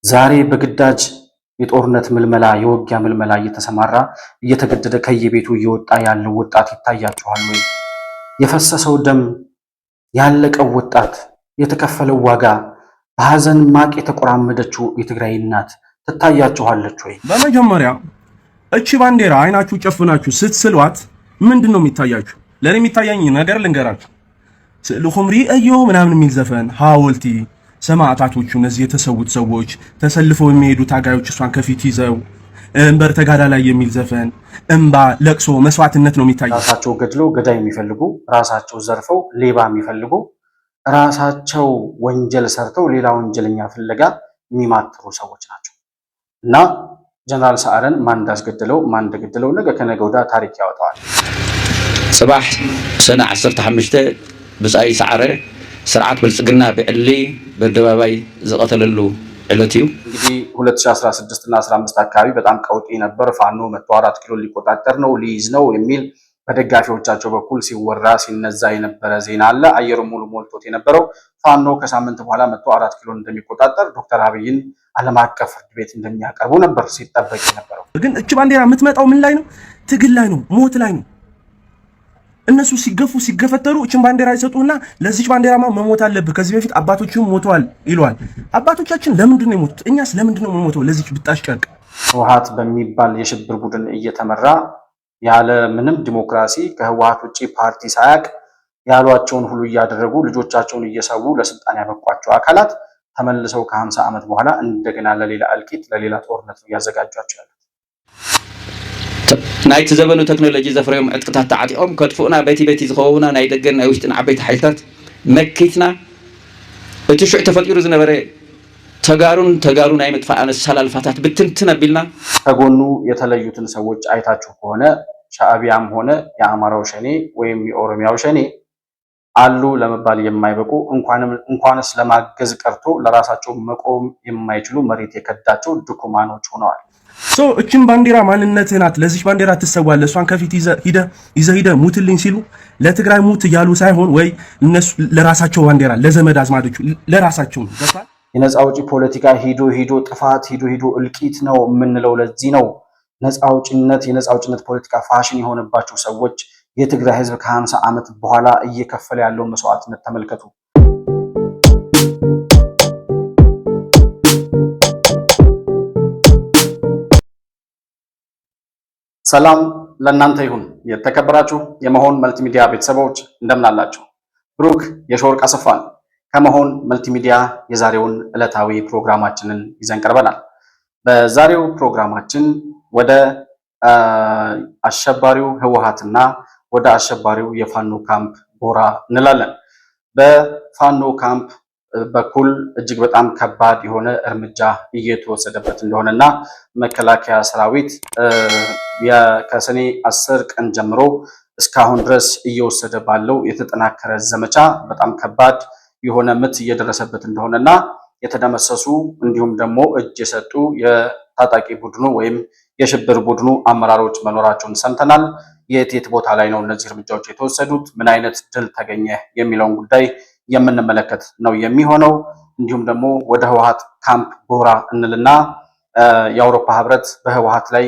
ዛሬ በግዳጅ የጦርነት ምልመላ የውጊያ ምልመላ እየተገደደ ከየቤቱ እየወጣ ያለው ወጣት ይታያችኋል ወይ? የፈሰሰው ደም ያለቀው ወጣት የተከፈለው ዋጋ በሐዘን ማቅ የተቆራመደችው የትግራይ እናት ትታያችኋለች ወይ? በመጀመሪያ እቺ ባንዲራ አይናችሁ ጨፍናችሁ ስትስሏት ምንድነው የሚታያችሁ? ለኔ የሚታያኝ ነገር ልንገራችሁ። ስዕልኩም ሪአዮ ምናምን የሚል ዘፈን ሐውልቲ ሰማዕታቶቹ እነዚህ የተሰዉት ሰዎች ተሰልፈው የሚሄዱ ታጋዮች እሷን ከፊት ይዘው እንበር ተጋዳ ላይ የሚል ዘፈን እንባ ለቅሶ መስዋዕትነት ነው የሚታየው። ራሳቸው ገድሎ ገዳይ የሚፈልጉ ራሳቸው ዘርፈው ሌባ የሚፈልጉ ራሳቸው ወንጀል ሰርተው ሌላ ወንጀለኛ ፍለጋ የሚማትሩ ሰዎች ናቸው እና ጀነራል ሰዓረን ማን እንዳስገደለው ማን እንደገደለው ነገ ከነገ ወዲያ ታሪክ ያወጣዋል። صباح سنة 15 ብጻይ ሰዓረ ስርዓት ብልጽግና ብዕሊ በደባባይ ዘቀተለሉ ዕለትዩ እንግዲህ 2016 እና 15 አካባቢ በጣም ቀውጢ ነበር። ፋኖ 104 ኪሎ ሊቆጣጠር ነው ሊይዝ ነው የሚል በደጋፊዎቻቸው በኩል ሲወራ ሲነዛ የነበረ ዜና አለ። አየሩ ሙሉ ሞልቶት የነበረው ፋኖ ከሳምንት በኋላ 104 ኪሎ እንደሚቆጣጠር ዶክተር አብይን ዓለም አቀፍ ፍርድ ቤት እንደሚያቀርቡ ነበር ሲጠበቅ የነበረው። ግን እቺ ባንዲራ የምትመጣው ምን ላይ ነው? ትግል ላይ ነው፣ ሞት ላይ ነው። እነሱ ሲገፉ ሲገፈተሩ እቺን ባንዲራ ይሰጡና ለዚች ባንዲራማ መሞት አለብህ፣ ከዚህ በፊት አባቶችም ሞተዋል ይሏል። አባቶቻችን ለምንድን ነው የሞቱት? እኛስ ለምንድን ነው የምንሞተው? ለዚች ብጣሽ ጨርቅ ህወሓት በሚባል የሽብር ቡድን እየተመራ ያለ ምንም ዲሞክራሲ ከህወሓት ውጪ ፓርቲ ሳያቅ ያሏቸውን ሁሉ እያደረጉ ልጆቻቸውን እየሰዉ ለስልጣን ያበቋቸው አካላት ተመልሰው ከ50 ዓመት በኋላ እንደገና ለሌላ እልቂት ለሌላ ጦርነት ነው ያዘጋጇቸው ያሉት። ናይቲ ዘመኑ ቴክኖሎጂ ዘፍረዮም ዕጥቅታት ተዓጢቆም ከጥፉና በቲ ዝኸውና ናይ ደገን ናይ ውሽጥን ዓበይቲ ሓይልታት መኪትና እቲ ሽዑ ተፈጢሩ ዝነበረ ተጋሩ ናይ መጥፋእ አሰላልፋታት ብትንትን አቢልና ከጎኑ የተለዩትን ሰዎች አይታችሁ ከሆነ ሻዕቢያም ሆነ የአማራው ሸኔ ወይም የኦሮሚያው ሸኔ አሉ ለመባል የማይበቁ እንኳንስ ለማገዝ ቀርቶ ለራሳቸው መቆም የማይችሉ መሬት የከዳቸው ድኩማኖች ሆነዋል። እችን ባንዲራ ማንነትህ ናት፣ ለዚህ ባንዲራ ትሰዋለህ፣ እሷን ከፊት ይዘህ ሙትልኝ ሲሉ ለትግራይ ሙት እያሉ ሳይሆን ወይ እነሱ ለራሳቸው ባንዲራ ለዘመድ አዝማዶቹ ለራሳቸው ነው። የነፃ አውጪ ፖለቲካ ሂዶ ጥፋት ሂዶ እልቂት ነው የምንለው ለዚህ ነው። ነፃ አውጭነት ፖለቲካ ፋሽን የሆነባቸው ሰዎች የትግራይ ህዝብ ከ50 ዓመት በኋላ እየከፈለ ያለው መስዋዕትነት ተመልከቱ። ሰላም ለእናንተ ይሁን። የተከበራችሁ የመሆን መልቲሚዲያ ቤተሰቦች እንደምን አላችሁ? ብሩክ የሾርቅ አሰፋን ከመሆን መልቲሚዲያ የዛሬውን ዕለታዊ ፕሮግራማችንን ይዘን ቀርበናል። በዛሬው ፕሮግራማችን ወደ አሸባሪው ህወሓትና ወደ አሸባሪው የፋኖ ካምፕ ጎራ እንላለን። በፋኖ ካምፕ በኩል እጅግ በጣም ከባድ የሆነ እርምጃ እየተወሰደበት እንደሆነና መከላከያ ሰራዊት ከሰኔ 10 ቀን ጀምሮ እስካሁን ድረስ እየወሰደ ባለው የተጠናከረ ዘመቻ በጣም ከባድ የሆነ ምት እየደረሰበት እንደሆነና የተደመሰሱ እንዲሁም ደግሞ እጅ የሰጡ የታጣቂ ቡድኑ ወይም የሽብር ቡድኑ አመራሮች መኖራቸውን ሰምተናል። የት ቦታ ላይ ነው እነዚህ እርምጃዎች የተወሰዱት? ምን አይነት ድል ተገኘ የሚለውን ጉዳይ የምንመለከት ነው የሚሆነው። እንዲሁም ደግሞ ወደ ህወሓት ካምፕ ጎራ እንልና የአውሮፓ ህብረት በህወሓት ላይ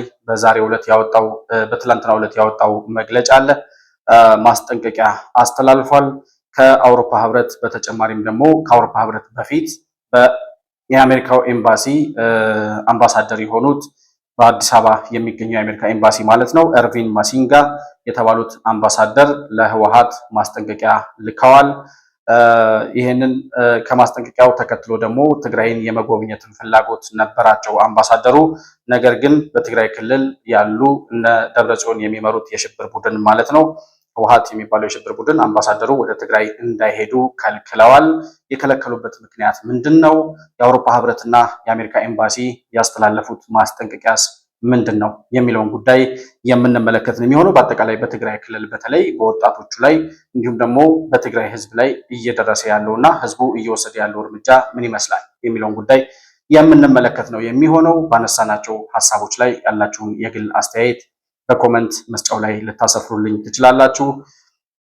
በትላንትናው ዕለት ያወጣው መግለጫ አለ፣ ማስጠንቀቂያ አስተላልፏል። ከአውሮፓ ህብረት በተጨማሪም ደግሞ ከአውሮፓ ህብረት በፊት የአሜሪካው ኤምባሲ አምባሳደር የሆኑት በአዲስ አበባ የሚገኘው የአሜሪካ ኤምባሲ ማለት ነው ኤርቪን ማሲንጋ የተባሉት አምባሳደር ለህወሓት ማስጠንቀቂያ ልከዋል። ይህንን ከማስጠንቀቂያው ተከትሎ ደግሞ ትግራይን የመጎብኘትን ፍላጎት ነበራቸው አምባሳደሩ። ነገር ግን በትግራይ ክልል ያሉ እነ ደብረጽዮን የሚመሩት የሽብር ቡድን ማለት ነው ህወሓት የሚባለው የሽብር ቡድን አምባሳደሩ ወደ ትግራይ እንዳይሄዱ ከልክለዋል። የከለከሉበት ምክንያት ምንድን ነው? የአውሮፓ ህብረትና የአሜሪካ ኤምባሲ ያስተላለፉት ማስጠንቀቂያስ ምንድን ነው የሚለውን ጉዳይ የምንመለከት ነው የሚሆነው። በአጠቃላይ በትግራይ ክልል በተለይ በወጣቶቹ ላይ እንዲሁም ደግሞ በትግራይ ህዝብ ላይ እየደረሰ ያለውና ህዝቡ እየወሰደ ያለው እርምጃ ምን ይመስላል የሚለውን ጉዳይ የምንመለከት ነው የሚሆነው። ባነሳናቸው ሀሳቦች ላይ ያላችሁን የግል አስተያየት በኮመንት መስጫው ላይ ልታሰፍሩልኝ ትችላላችሁ።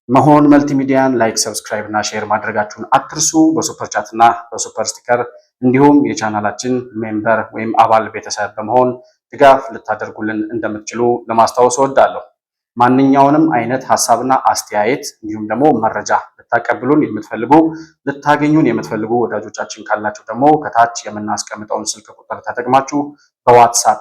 መሆን መልቲሚዲያን ላይክ፣ ሰብስክራይብ እና ሼር ማድረጋችሁን አትርሱ። በሱፐር ቻት እና በሱፐር ስቲከር እንዲሁም የቻናላችን ሜምበር ወይም አባል ቤተሰብ በመሆን ድጋፍ ልታደርጉልን እንደምትችሉ ለማስታወስ እወዳለሁ። ማንኛውንም አይነት ሀሳብና አስተያየት እንዲሁም ደግሞ መረጃ ልታቀብሉን የምትፈልጉ ልታገኙን የምትፈልጉ ወዳጆቻችን ካላችሁ ደግሞ ከታች የምናስቀምጠውን ስልክ ቁጥር ተጠቅማችሁ በዋትሳፕ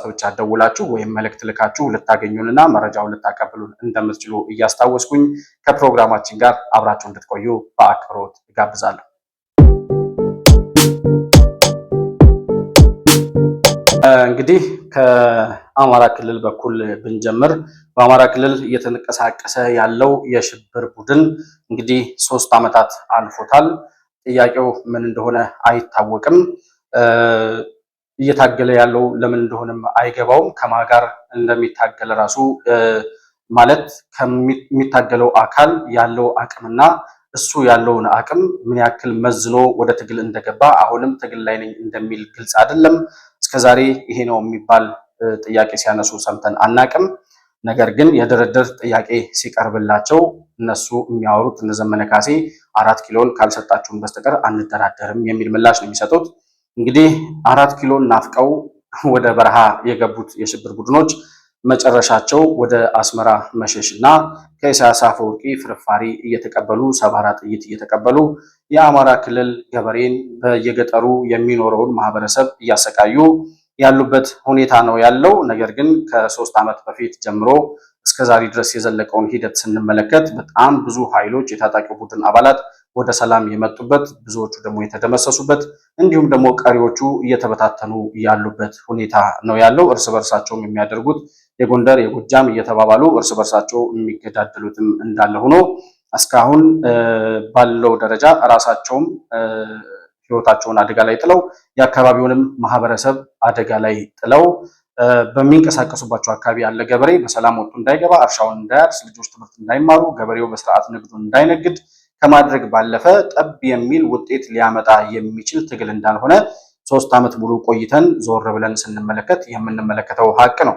ብቻ ደውላችሁ ወይም መልእክት ልካችሁ ልታገኙንና መረጃውን ልታቀብሉን እንደምትችሉ እያስታወስኩኝ ከፕሮግራማችን ጋር አብራችሁ እንድትቆዩ በአክብሮት እጋብዛለሁ። እንግዲህ ከአማራ ክልል በኩል ብንጀምር በአማራ ክልል እየተንቀሳቀሰ ያለው የሽብር ቡድን እንግዲህ 3 ዓመታት አልፎታል። ጥያቄው ምን እንደሆነ አይታወቅም። እየታገለ ያለው ለምን እንደሆነም አይገባውም። ከማን ጋር እንደሚታገል ራሱ ማለት ከሚታገለው አካል ያለው አቅምና እሱ ያለውን አቅም ምን ያክል መዝኖ ወደ ትግል እንደገባ አሁንም ትግል ላይ ነኝ እንደሚል ግልጽ አይደለም። እስከዛሬ ይሄ ነው የሚባል ጥያቄ ሲያነሱ ሰምተን አናቅም። ነገር ግን የድርድር ጥያቄ ሲቀርብላቸው እነሱ የሚያወሩት እነ ዘመነ ካሴ 4 ኪሎን ካልሰጣችሁን በስተቀር አንደራደርም የሚል ምላሽ ነው የሚሰጡት። እንግዲህ 4 ኪሎን ናፍቀው ወደ በረሃ የገቡት የሽብር ቡድኖች መጨረሻቸው ወደ አስመራ መሸሽ እና ከኢሳያስ አፈወርቂ ፍርፋሪ እየተቀበሉ 74 ጥይት እየተቀበሉ የአማራ ክልል ገበሬን በየገጠሩ የሚኖረውን ማህበረሰብ እያሰቃዩ ያሉበት ሁኔታ ነው ያለው። ነገር ግን ከ3 ዓመት በፊት ጀምሮ እስከዛሬ ድረስ የዘለቀውን ሂደት ስንመለከት በጣም ብዙ ኃይሎች የታጣቂው ቡድን አባላት ወደ ሰላም የመጡበት ብዙዎቹ ደግሞ የተደመሰሱበት እንዲሁም ደግሞ ቀሪዎቹ እየተበታተኑ ያሉበት ሁኔታ ነው ያለው። እርስ በርሳቸውም የሚያደርጉት የጎንደር የጎጃም እየተባባሉ እርስ በርሳቸው የሚገዳደሉትም እንዳለ ሆኖ እስካሁን ባለው ደረጃ ራሳቸውም ህይወታቸውን አደጋ ላይ ጥለው የአካባቢውንም ማህበረሰብ አደጋ ላይ ጥለው በሚንቀሳቀሱባቸው አካባቢ ያለ ገበሬ በሰላም ወጥቶ እንዳይገባ፣ እርሻውን እንዳያርስ፣ ልጆች ትምህርት እንዳይማሩ፣ ገበሬው በስርዓት ንግዱን እንዳይነግድ ከማድረግ ባለፈ ጠብ የሚል ውጤት ሊያመጣ የሚችል ትግል እንዳልሆነ 3 ዓመት ሙሉ ቆይተን ዞር ብለን ስንመለከት የምንመለከተው ሀቅ ነው።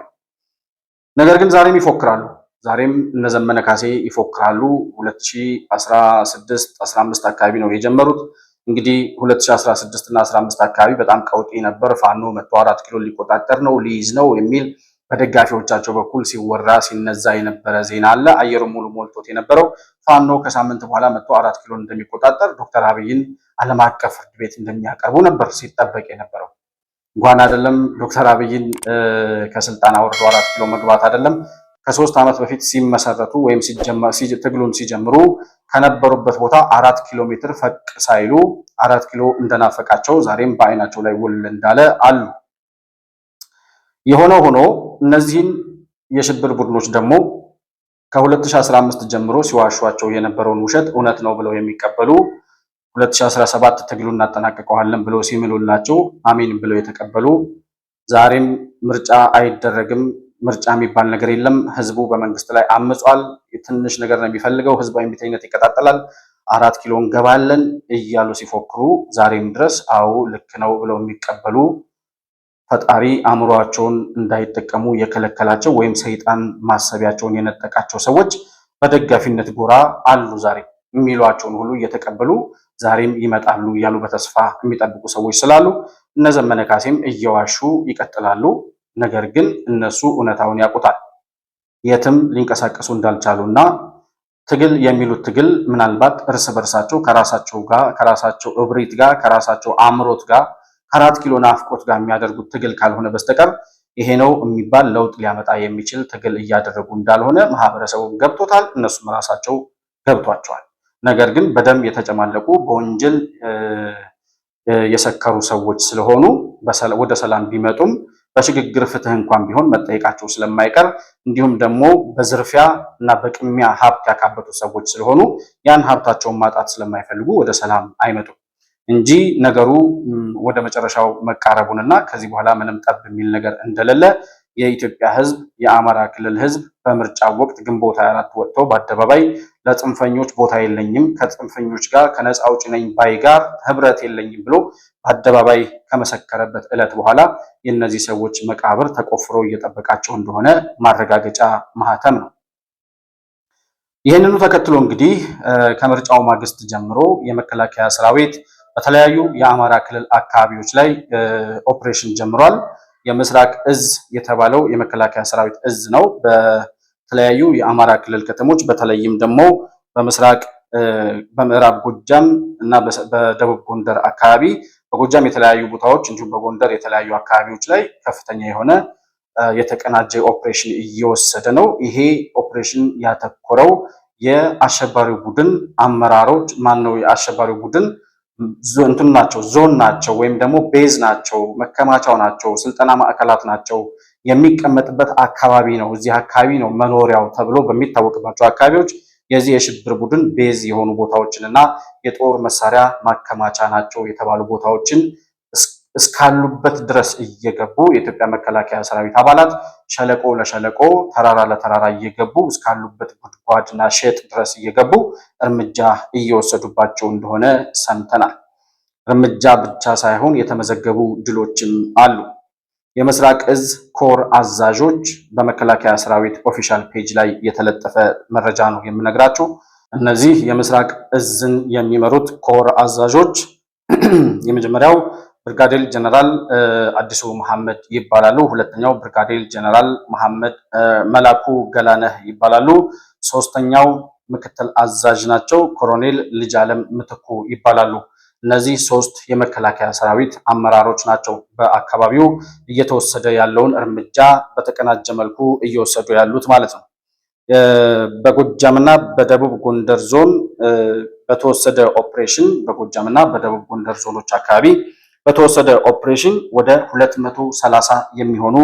ነገር ግን ዛሬም ይፎክራሉ። ዛሬም እነ ዘመነ ካሴ ይፎክራሉ። 2016 15 አካባቢ ነው የጀመሩት። እንግዲህ 2016 እና 15 አካባቢ በጣም ቀውጢ ነበር። ፋኖ መጥቶ 4 ኪሎ ሊቆጣጠር ነው ሊይዝ ነው የሚል በደጋፊዎቻቸው በኩል ሲወራ ሲነዛ የነበረ ዜና አለ። አየሩ ሙሉ ሞልቶት የነበረው ፋኖ ከሳምንት በኋላ መጥቶ 4 ኪሎ እንደሚቆጣጠር ዶክተር አብይን ዓለም አቀፍ ፍርድ ቤት እንደሚያቀርቡ ነበር ሲጠበቅ የነበረው። እንኳን አይደለም ዶክተር አብይን ከስልጣን አውርዶ 4 ኪሎ መግባት አይደለም ከ3 ዓመት በፊት ሲመሰረቱ ወይም ትግሉን ሲጀምሩ ከነበሩበት ቦታ 4 ኪሎ ሜትር ፈቅ ሳይሉ 4 ኪሎ እንደናፈቃቸው ዛሬም በአይናቸው ላይ ውል እንዳለ አሉ። የሆነ ሆኖ እነዚህን የሽብር ቡድኖች ደግሞ ከ2015 ጀምሮ ሲዋሿቸው የነበረውን ውሸት እውነት ነው ብለው የሚቀበሉ 2017 ትግሉን እናጠናቀቀዋለን ብለው ሲምሉላቸው አሜን ብለው የተቀበሉ ዛሬም ምርጫ አይደረግም፣ ምርጫ የሚባል ነገር የለም፣ ህዝቡ በመንግስት ላይ አምጿል፣ ትንሽ ነገር ነው የሚፈልገው፣ ህዝባዊ እምቢተኝነት ይቀጣጠላል፣ 4 ኪሎ እንገባለን እያሉ ሲፎክሩ ዛሬም ድረስ አዎ ልክ ነው ብለው የሚቀበሉ ፈጣሪ አእምሯቸውን እንዳይጠቀሙ የከለከላቸው ወይም ሰይጣን ማሰቢያቸውን የነጠቃቸው ሰዎች በደጋፊነት ጎራ አሉ። ዛሬ የሚሏቸውን ሁሉ እየተቀበሉ ዛሬም ይመጣሉ እያሉ በተስፋ የሚጠብቁ ሰዎች ስላሉ እነ ዘመነ ካሴም እየዋሹ ይቀጥላሉ። ነገር ግን እነሱ እውነታውን ያውቁታል። የትም ሊንቀሳቀሱ እንዳልቻሉና ትግል የሚሉት ትግል ምናልባት እርስ በርሳቸው ከራሳቸው እብሪት ጋር ከራሳቸው አእምሮት ጋር 4 ኪሎ ናፍቆት ጋር የሚያደርጉት ትግል ካልሆነ በስተቀር ይሄ ነው የሚባል ለውጥ ሊያመጣ የሚችል ትግል እያደረጉ እንዳልሆነ ማህበረሰቡም ገብቶታል፣ እነሱም ራሳቸው ገብቷቸዋል። ነገር ግን በደም የተጨማለቁ በወንጀል የሰከሩ ሰዎች ስለሆኑ ወደ ሰላም ቢመጡም በሽግግር ፍትህ እንኳን ቢሆን መጠየቃቸው ስለማይቀር እንዲሁም ደግሞ በዝርፊያ እና በቅሚያ ሀብት ያካበቱ ሰዎች ስለሆኑ ያን ሀብታቸውን ማጣት ስለማይፈልጉ ወደ ሰላም አይመጡም እንጂ ነገሩ ወደ መጨረሻው መቃረቡንና ከዚህ በኋላ ምንም ጠብ የሚል ነገር እንደሌለ የኢትዮጵያ ሕዝብ የአማራ ክልል ሕዝብ በምርጫ ወቅት ግንቦት 24 ወጥቶ በአደባባይ ለጽንፈኞች ቦታ የለኝም ከጽንፈኞች ጋር ከነፃ አውጪ ነኝ ባይ ጋር ህብረት የለኝም ብሎ በአደባባይ ከመሰከረበት ዕለት በኋላ የእነዚህ ሰዎች መቃብር ተቆፍሮ እየጠበቃቸው እንደሆነ ማረጋገጫ ማህተም ነው። ይህንኑ ተከትሎ እንግዲህ ከምርጫው ማግስት ጀምሮ የመከላከያ ሰራዊት በተለያዩ የአማራ ክልል አካባቢዎች ላይ ኦፕሬሽን ጀምሯል። የምስራቅ እዝ የተባለው የመከላከያ ሰራዊት እዝ ነው። በተለያዩ የአማራ ክልል ከተሞች በተለይም ደግሞ በምዕራብ ጎጃም እና በደቡብ ጎንደር አካባቢ፣ በጎጃም የተለያዩ ቦታዎች እንዲሁም በጎንደር የተለያዩ አካባቢዎች ላይ ከፍተኛ የሆነ የተቀናጀ ኦፕሬሽን እየወሰደ ነው። ይሄ ኦፕሬሽን ያተኮረው የአሸባሪው ቡድን አመራሮች ማነው የአሸባሪው ቡድን እንትን ናቸው፣ ዞን ናቸው፣ ወይም ደግሞ ቤዝ ናቸው፣ መከማቻው ናቸው፣ ስልጠና ማዕከላት ናቸው፣ የሚቀመጥበት አካባቢ ነው፣ እዚህ አካባቢ ነው መኖሪያው ተብሎ በሚታወቅባቸው አካባቢዎች የዚህ የሽብር ቡድን ቤዝ የሆኑ ቦታዎችን እና የጦር መሳሪያ ማከማቻ ናቸው የተባሉ ቦታዎችን እስካሉበት ድረስ እየገቡ የኢትዮጵያ መከላከያ ሰራዊት አባላት ሸለቆ ለሸለቆ ተራራ ለተራራ እየገቡ እስካሉበት ጉድጓድና ሸጥ ድረስ እየገቡ እርምጃ እየወሰዱባቸው እንደሆነ ሰምተናል። እርምጃ ብቻ ሳይሆን የተመዘገቡ ድሎችም አሉ። የምስራቅ እዝ ኮር አዛዦች በመከላከያ ሰራዊት ኦፊሻል ፔጅ ላይ የተለጠፈ መረጃ ነው የምነግራችሁ። እነዚህ የምስራቅ እዝን የሚመሩት ኮር አዛዦች የመጀመሪያው ብርጋዴር ጀነራል አዲሱ መሐመድ ይባላሉ። ሁለተኛው ብርጋዴር ጀነራል መሐመድ መላኩ ገላነህ ይባላሉ። ሶስተኛው ምክትል አዛዥ ናቸው፣ ኮሎኔል ልጅ አለም ምትኩ ይባላሉ። እነዚህ ሶስት የመከላከያ ሰራዊት አመራሮች ናቸው በአካባቢው እየተወሰደ ያለውን እርምጃ በተቀናጀ መልኩ እየወሰዱ ያሉት ማለት ነው። በጎጃምና በደቡብ ጎንደር ዞን በተወሰደ ኦፕሬሽን በጎጃምና በደቡብ ጎንደር ዞኖች አካባቢ በተወሰደ ኦፕሬሽን ወደ 230 የሚሆኑ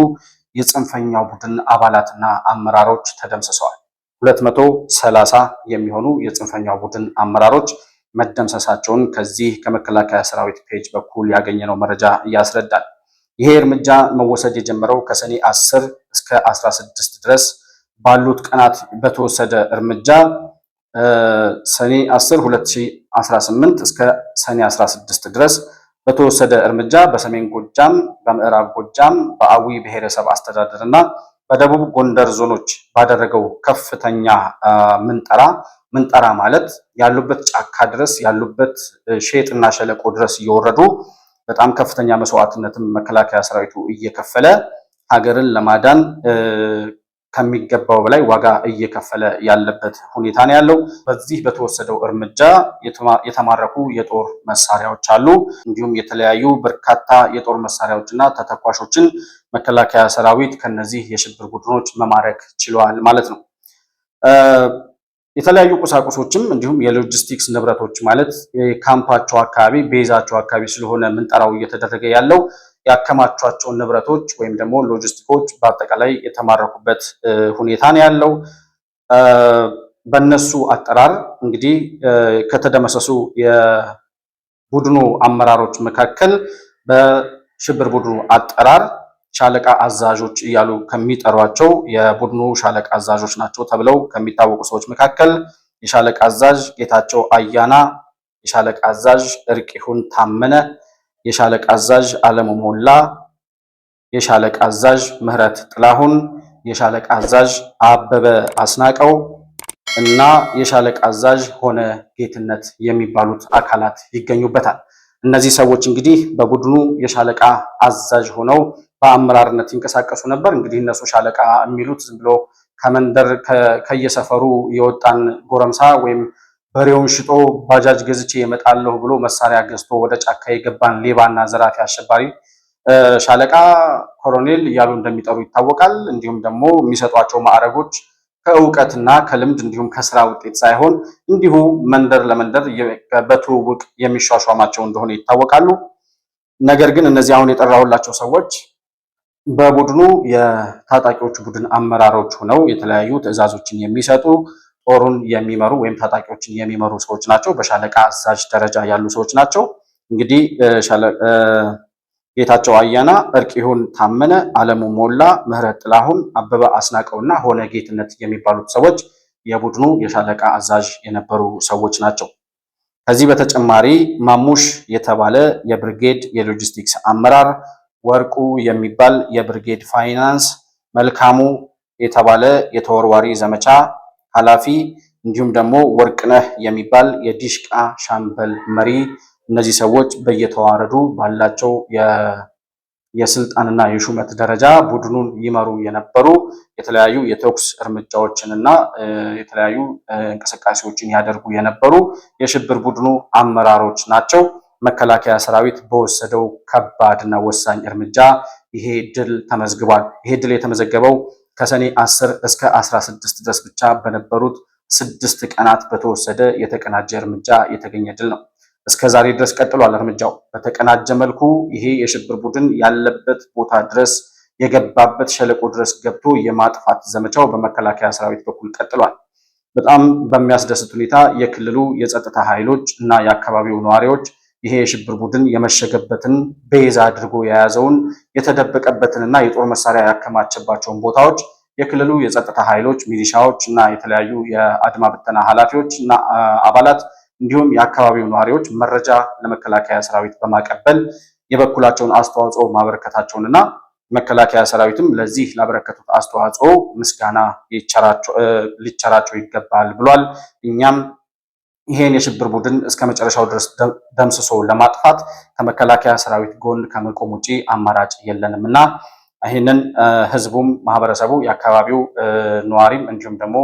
የጽንፈኛው ቡድን አባላትና አመራሮች ተደምስሰዋል። 230 የሚሆኑ የጽንፈኛው ቡድን አመራሮች መደምሰሳቸውን ከዚህ ከመከላከያ ሰራዊት ፔጅ በኩል ያገኘነው መረጃ ያስረዳል። ይሄ እርምጃ መወሰድ የጀመረው ከሰኔ 10 እስከ 16 ድረስ ባሉት ቀናት በተወሰደ እርምጃ ሰኔ 10 2018 እስከ ሰኔ 16 ድረስ በተወሰደ እርምጃ በሰሜን ጎጃም፣ በምዕራብ ጎጃም፣ በአዊ ብሔረሰብ አስተዳደር እና በደቡብ ጎንደር ዞኖች ባደረገው ከፍተኛ ምንጠራ ማለት ያሉበት ጫካ ድረስ ያሉበት ሼጥና ሸለቆ ድረስ እየወረዱ በጣም ከፍተኛ መስዋዕትነትን መከላከያ ሰራዊቱ እየከፈለ ሀገርን ለማዳን ከሚገባው በላይ ዋጋ እየከፈለ ያለበት ሁኔታ ነው ያለው። በዚህ በተወሰደው እርምጃ የተማረኩ የጦር መሳሪያዎች አሉ። እንዲሁም የተለያዩ በርካታ የጦር መሳሪያዎችና ተተኳሾችን መከላከያ ሰራዊት ከነዚህ የሽብር ቡድኖች መማረክ ችሏል ማለት ነው። የተለያዩ ቁሳቁሶችም እንዲሁም የሎጂስቲክስ ንብረቶች ማለት ካምፓቸው አካባቢ ቤዛቸው አካባቢ ስለሆነ ምንጠራው እየተደረገ ያለው ያከማቿቸውን ንብረቶች ወይም ደግሞ ሎጂስቲኮች በአጠቃላይ የተማረኩበት ሁኔታ ነው ያለው። በእነሱ አጠራር እንግዲህ ከተደመሰሱ የቡድኑ አመራሮች መካከል በሽብር ቡድኑ አጠራር ሻለቃ አዛዦች እያሉ ከሚጠሯቸው የቡድኑ ሻለቃ አዛዦች ናቸው ተብለው ከሚታወቁ ሰዎች መካከል የሻለቃ አዛዥ ጌታቸው አያና፣ የሻለቃ አዛዥ እርቂሁን ታመነ፣ የሻለቃ አዛዥ አለሙ ሞላ፣ የሻለቃ አዛዥ ምህረት ጥላሁን፣ የሻለቃ አዛዥ አበበ አስናቀው እና የሻለቃ አዛዥ ሆነ ጌትነት የሚባሉት አካላት ይገኙበታል። እነዚህ ሰዎች እንግዲህ በቡድኑ የሻለቃ አዛዥ ሆነው በአመራርነት ይንቀሳቀሱ ነበር። እንግዲህ እነሱ ሻለቃ የሚሉት ዝም ብሎ ከመንደር ከየሰፈሩ የወጣን ጎረምሳ ወይም በሬውን ሽጦ ባጃጅ ገዝቼ እመጣለሁ ብሎ መሳሪያ ገዝቶ ወደ ጫካ የገባን ሌባና ዘራፊ አሸባሪ ሻለቃ፣ ኮሎኔል እያሉ እንደሚጠሩ ይታወቃል። እንዲሁም ደግሞ የሚሰጧቸው ማዕረጎች ከእውቀትና ከልምድ እንዲሁም ከስራ ውጤት ሳይሆን እንዲሁ መንደር ለመንደር በትውውቅ የሚሿሿማቸው እንደሆነ ይታወቃሉ። ነገር ግን እነዚህ አሁን የጠራሁላቸው ሰዎች በቡድኑ የታጣቂዎች ቡድን አመራሮች ሆነው የተለያዩ ትዕዛዞችን የሚሰጡ ጦሩን የሚመሩ ወይም ታጣቂዎችን የሚመሩ ሰዎች ናቸው። በሻለቃ አዛዥ ደረጃ ያሉ ሰዎች ናቸው። እንግዲህ ጌታቸው አያና፣ እርቂሁን ታመነ፣ አለሙ ሞላ፣ ምህረት ጥላሁን፣ አበበ አስናቀውና ሆነ ጌትነት የሚባሉት ሰዎች የቡድኑ የሻለቃ አዛዥ የነበሩ ሰዎች ናቸው። ከዚህ በተጨማሪ ማሙሽ የተባለ የብርጌድ የሎጂስቲክስ አመራር፣ ወርቁ የሚባል የብርጌድ ፋይናንስ፣ መልካሙ የተባለ የተወርዋሪ ዘመቻ ኃላፊ፣ እንዲሁም ደግሞ ወርቅነህ የሚባል የዲሽቃ ሻምበል መሪ። እነዚህ ሰዎች በየተዋረዱ ባላቸው የስልጣንና የሹመት ደረጃ ቡድኑን ይመሩ የነበሩ የተለያዩ የተኩስ እርምጃዎችን እና የተለያዩ እንቅስቃሴዎችን ያደርጉ የነበሩ የሽብር ቡድኑ አመራሮች ናቸው። መከላከያ ሰራዊት በወሰደው ከባድና ወሳኝ እርምጃ ይሄ ድል ተመዝግቧል። ይሄ ድል የተመዘገበው ከሰኔ 10 እስከ 16 ድረስ ብቻ በነበሩት 6 ቀናት በተወሰደ የተቀናጀ እርምጃ የተገኘ ድል ነው። እስከ ዛሬ ድረስ ቀጥሏል። እርምጃው በተቀናጀ መልኩ ይሄ የሽብር ቡድን ያለበት ቦታ ድረስ የገባበት ሸለቆ ድረስ ገብቶ የማጥፋት ዘመቻው በመከላከያ ሰራዊት በኩል ቀጥሏል። በጣም በሚያስደስት ሁኔታ የክልሉ የጸጥታ ኃይሎች እና የአካባቢው ነዋሪዎች ይሄ የሽብር ቡድን የመሸገበትን ቤዝ አድርጎ የያዘውን የተደበቀበትንና የጦር መሳሪያ ያከማቸባቸውን ቦታዎች የክልሉ የጸጥታ ኃይሎች፣ ሚሊሻዎች እና የተለያዩ የአድማ ብተና ኃላፊዎች እና አባላት እንዲሁም የአካባቢው ነዋሪዎች መረጃ ለመከላከያ ሰራዊት በማቀበል የበኩላቸውን አስተዋጽኦ ማበረከታቸውንና መከላከያ ሰራዊትም ለዚህ ላበረከቱት አስተዋጽኦ ምስጋና ሊቸራቸው ይገባል ብሏል። እኛም ይሄን የሽብር ቡድን እስከ መጨረሻው ድረስ ደምስሶ ለማጥፋት ከመከላከያ ሰራዊት ጎን ከመቆም ውጪ አማራጭ የለንም እና ይህንን ህዝቡም ማህበረሰቡ የአካባቢው ነዋሪም እንዲሁም ደግሞ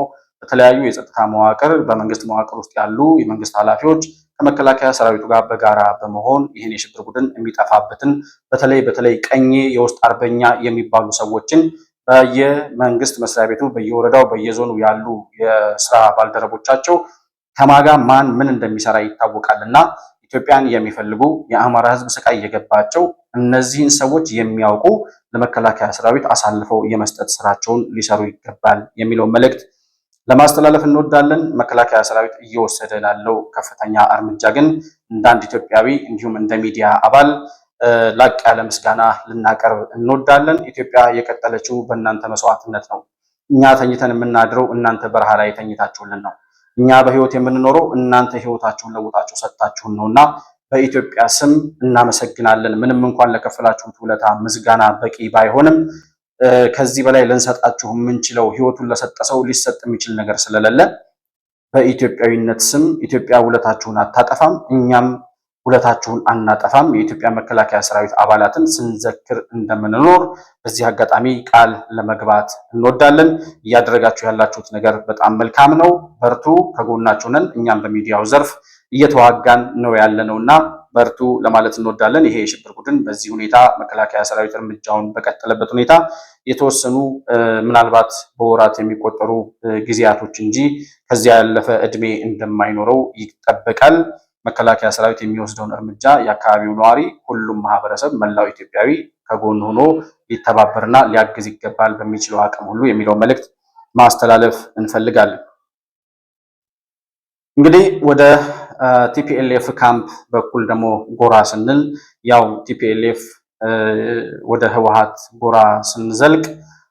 በተለያዩ የጸጥታ መዋቅር በመንግስት መዋቅር ውስጥ ያሉ የመንግስት ኃላፊዎች ከመከላከያ ሰራዊቱ ጋር በጋራ በመሆን ይህን የሽብር ቡድን የሚጠፋበትን በተለይ ቀኜ የውስጥ አርበኛ የሚባሉ ሰዎችን በየመንግስት መስሪያ ቤቱ በየወረዳው በየዞኑ ያሉ የስራ ባልደረቦቻቸው ከማጋ ማን ምን እንደሚሰራ ይታወቃልና ኢትዮጵያን የሚፈልጉ የአማራ ህዝብ ስቃይ እየገባቸው እነዚህን ሰዎች የሚያውቁ ለመከላከያ ሰራዊት አሳልፈው የመስጠት ስራቸውን ሊሰሩ ይገባል የሚለው መልእክት ለማስተላለፍ እንወዳለን። መከላከያ ሰራዊት እየወሰደ ላለው ከፍተኛ እርምጃ ግን እንደ አንድ ኢትዮጵያዊ እንዲሁም እንደ ሚዲያ አባል ላቅ ያለ ምስጋና ልናቀርብ እንወዳለን። ኢትዮጵያ የቀጠለችው በእናንተ መስዋዕትነት ነው። እኛ ተኝተን የምናድረው እናንተ በረሃ ላይ ተኝታችሁልን ነው። እኛ በህይወት የምንኖረው እናንተ ህይወታችሁን ለውጣችሁ ሰጥታችሁን ነውና በኢትዮጵያ ስም እናመሰግናለን። ምንም እንኳን ለከፈላችሁት ውለታ ምስጋና በቂ ባይሆንም ከዚህ በላይ ልንሰጣችሁ የምንችለው ህይወቱን ለሰጠ ሰው ሊሰጥ የሚችል ነገር ስለሌለ በኢትዮጵያዊነት ስም ኢትዮጵያ ውለታችሁን አታጠፋም፣ እኛም ውለታችሁን አናጠፋም። የኢትዮጵያ መከላከያ ሰራዊት አባላትን ስንዘክር እንደምንኖር በዚህ አጋጣሚ ቃል ለመግባት እንወዳለን። እያደረጋችሁ ያላችሁት ነገር በጣም መልካም ነው። በርቱ፣ ከጎናችሁ ነን። እኛም በሚዲያው ዘርፍ እየተዋጋን ነው ያለነውና በርቱ ለማለት እንወዳለን። ይሄ የሽብር ቡድን በዚህ ሁኔታ መከላከያ ሰራዊት እርምጃውን በቀጠለበት ሁኔታ የተወሰኑ ምናልባት በወራት የሚቆጠሩ ጊዜያቶች እንጂ ከዚያ ያለፈ እድሜ እንደማይኖረው ይጠበቃል። መከላከያ ሰራዊት የሚወስደውን እርምጃ የአካባቢው ነዋሪ፣ ሁሉም ማህበረሰብ፣ መላው ኢትዮጵያዊ ከጎን ሆኖ ሊተባበርና ሊያግዝ ይገባል በሚችለው አቅም ሁሉ የሚለው መልእክት ማስተላለፍ እንፈልጋለን። እንግዲህ ወደ ቲፒኤልኤፍ ካምፕ በኩል ደግሞ ጎራ ስንል ያው ቲፒኤልኤፍ ወደ ህወሓት ጎራ ስንዘልቅ